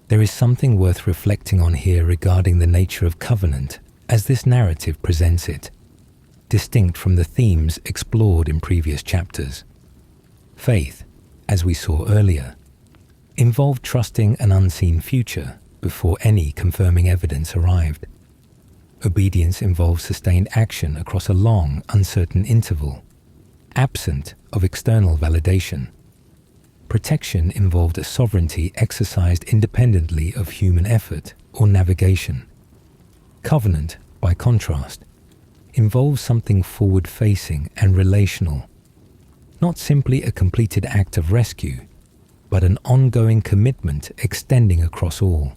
There is something worth reflecting on here regarding the nature of covenant as this narrative presents it, distinct from the themes explored in previous chapters. Faith, as we saw earlier, involved trusting an unseen future before any confirming evidence arrived. Obedience involved sustained action across a long, uncertain interval, absent of external validation. Protection involved a sovereignty exercised independently of human effort or navigation. Covenant, by contrast, involves something forward-facing and relational, not simply a completed act of rescue, but an ongoing commitment extending across all.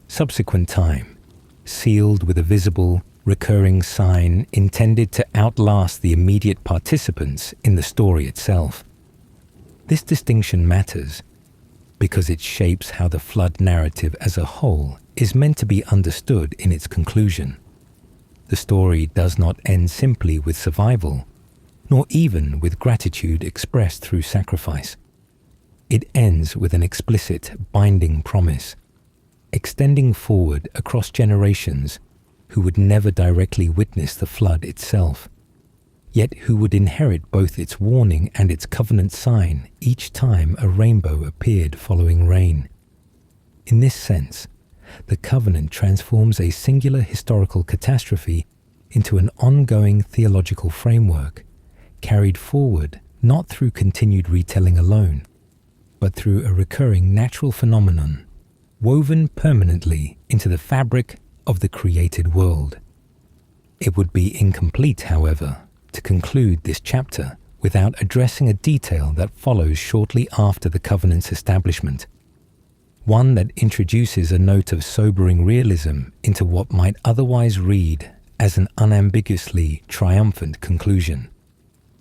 Subsequent time, sealed with a visible, recurring sign intended to outlast the immediate participants in the story itself. This distinction matters because it shapes how the flood narrative as a whole is meant to be understood in its conclusion. The story does not end simply with survival, nor even with gratitude expressed through sacrifice. It ends with an explicit, binding promise, extending forward across generations who would never directly witness the flood itself, yet who would inherit both its warning and its covenant sign each time a rainbow appeared following rain. In this sense, the covenant transforms a singular historical catastrophe into an ongoing theological framework, carried forward not through continued retelling alone, but through a recurring natural phenomenon, woven permanently into the fabric of the created world. It would be incomplete, however, to conclude this chapter without addressing a detail that follows shortly after the covenant's establishment, one that introduces a note of sobering realism into what might otherwise read as an unambiguously triumphant conclusion.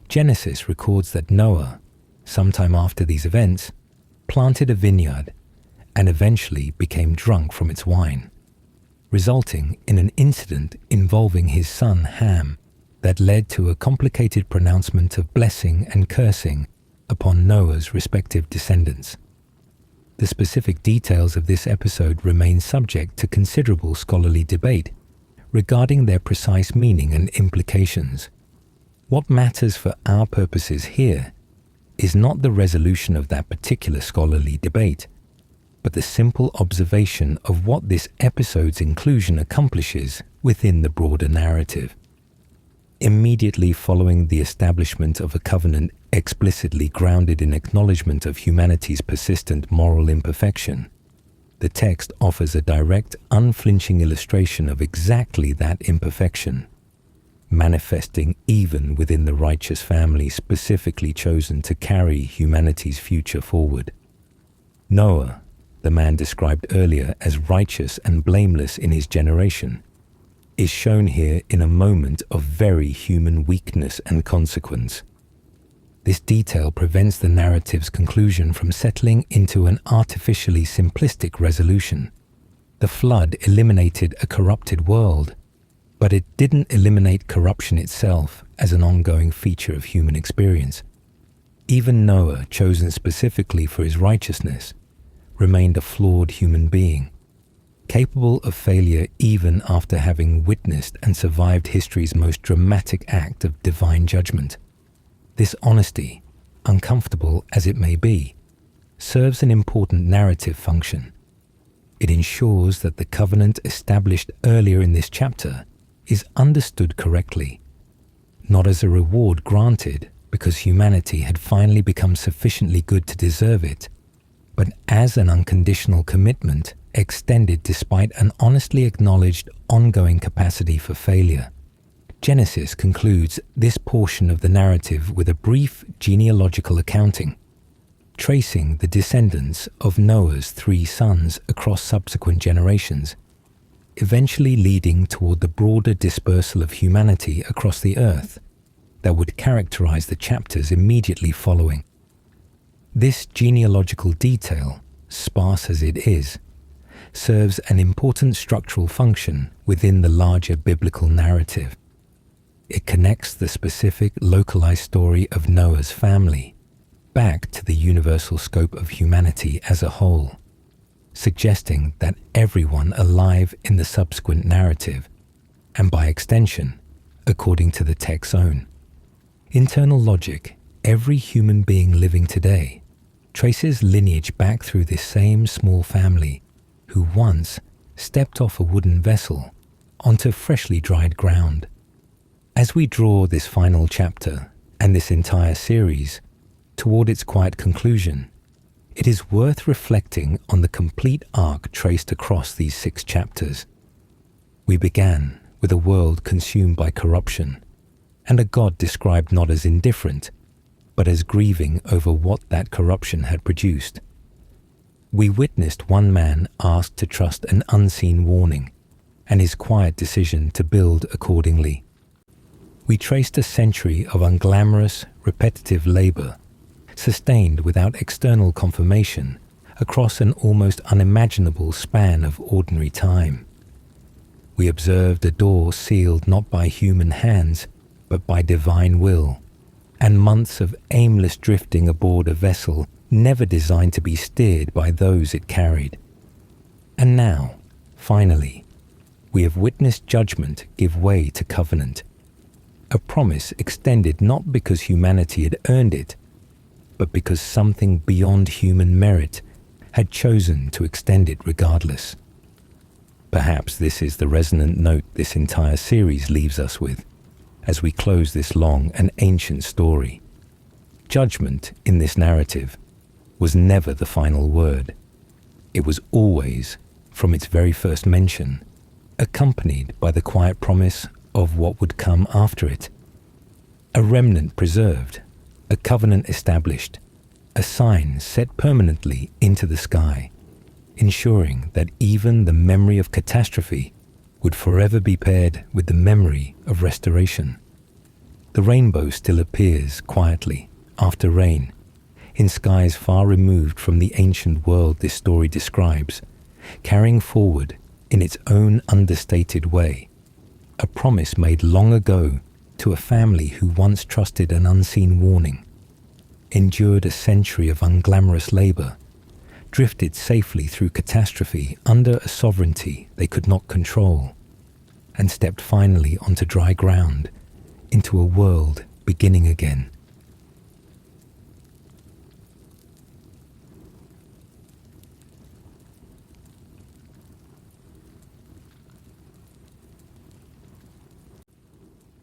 Genesis records that Noah, sometime after these events, planted a vineyard and eventually became drunk from its wine, resulting in an incident involving his son Ham that led to a complicated pronouncement of blessing and cursing upon Noah's respective descendants. The specific details of this episode remain subject to considerable scholarly debate regarding their precise meaning and implications. What matters for our purposes here is not the resolution of that particular scholarly debate, but the simple observation of what this episode's inclusion accomplishes within the broader narrative. Immediately following the establishment of a covenant explicitly grounded in acknowledgement of humanity's persistent moral imperfection, the text offers a direct, unflinching illustration of exactly that imperfection, manifesting even within the righteous family specifically chosen to carry humanity's future forward. Noah, the man described earlier as righteous and blameless in his generation, is shown here in a moment of very human weakness and consequence. This detail prevents the narrative's conclusion from settling into an artificially simplistic resolution. The flood eliminated a corrupted world, but it didn't eliminate corruption itself as an ongoing feature of human experience. Even Noah, chosen specifically for his righteousness, remained a flawed human being, capable of failure even after having witnessed and survived history's most dramatic act of divine judgment. This honesty, uncomfortable as it may be, serves an important narrative function. It ensures that the covenant established earlier in this chapter is understood correctly, not as a reward granted because humanity had finally become sufficiently good to deserve it, but as an unconditional commitment extended despite an honestly acknowledged ongoing capacity for failure. Genesis concludes this portion of the narrative with a brief genealogical accounting, tracing the descendants of Noah's 3 sons across subsequent generations, eventually leading toward the broader dispersal of humanity across the earth that would characterize the chapters immediately following. This genealogical detail, sparse as it is, serves an important structural function within the larger biblical narrative. It connects the specific, localized story of Noah's family back to the universal scope of humanity as a whole, suggesting that everyone alive in the subsequent narrative, and by extension, according to the text's own internal logic, every human being living today traces lineage back through this same small family who once stepped off a wooden vessel onto freshly dried ground. As we draw this final chapter and this entire series toward its quiet conclusion, it is worth reflecting on the complete arc traced across these 6 chapters. We began with a world consumed by corruption, and a God described not as indifferent, but as grieving over what that corruption had produced. We witnessed one man asked to trust an unseen warning, and his quiet decision to build accordingly. We traced a century of unglamorous, repetitive labor, sustained without external confirmation, across an almost unimaginable span of ordinary time. We observed a door sealed not by human hands, but by divine will, and months of aimless drifting aboard a vessel never designed to be steered by those it carried. And now, finally, we have witnessed judgment give way to covenant, a promise extended not because humanity had earned it, but because something beyond human merit had chosen to extend it regardless. Perhaps this is the resonant note this entire series leaves us with, as we close this long and ancient story. Judgment in this narrative was never the final word. It was always, from its very first mention, accompanied by the quiet promise of what would come after it. A remnant preserved, a covenant established, a sign set permanently into the sky, ensuring that even the memory of catastrophe would forever be paired with the memory of restoration. The rainbow still appears quietly, after rain, in skies far removed from the ancient world this story describes, carrying forward, in its own understated way, a promise made long ago to a family who once trusted an unseen warning, endured a century of unglamorous labor, drifted safely through catastrophe under a sovereignty they could not control, and stepped finally onto dry ground, into a world beginning again.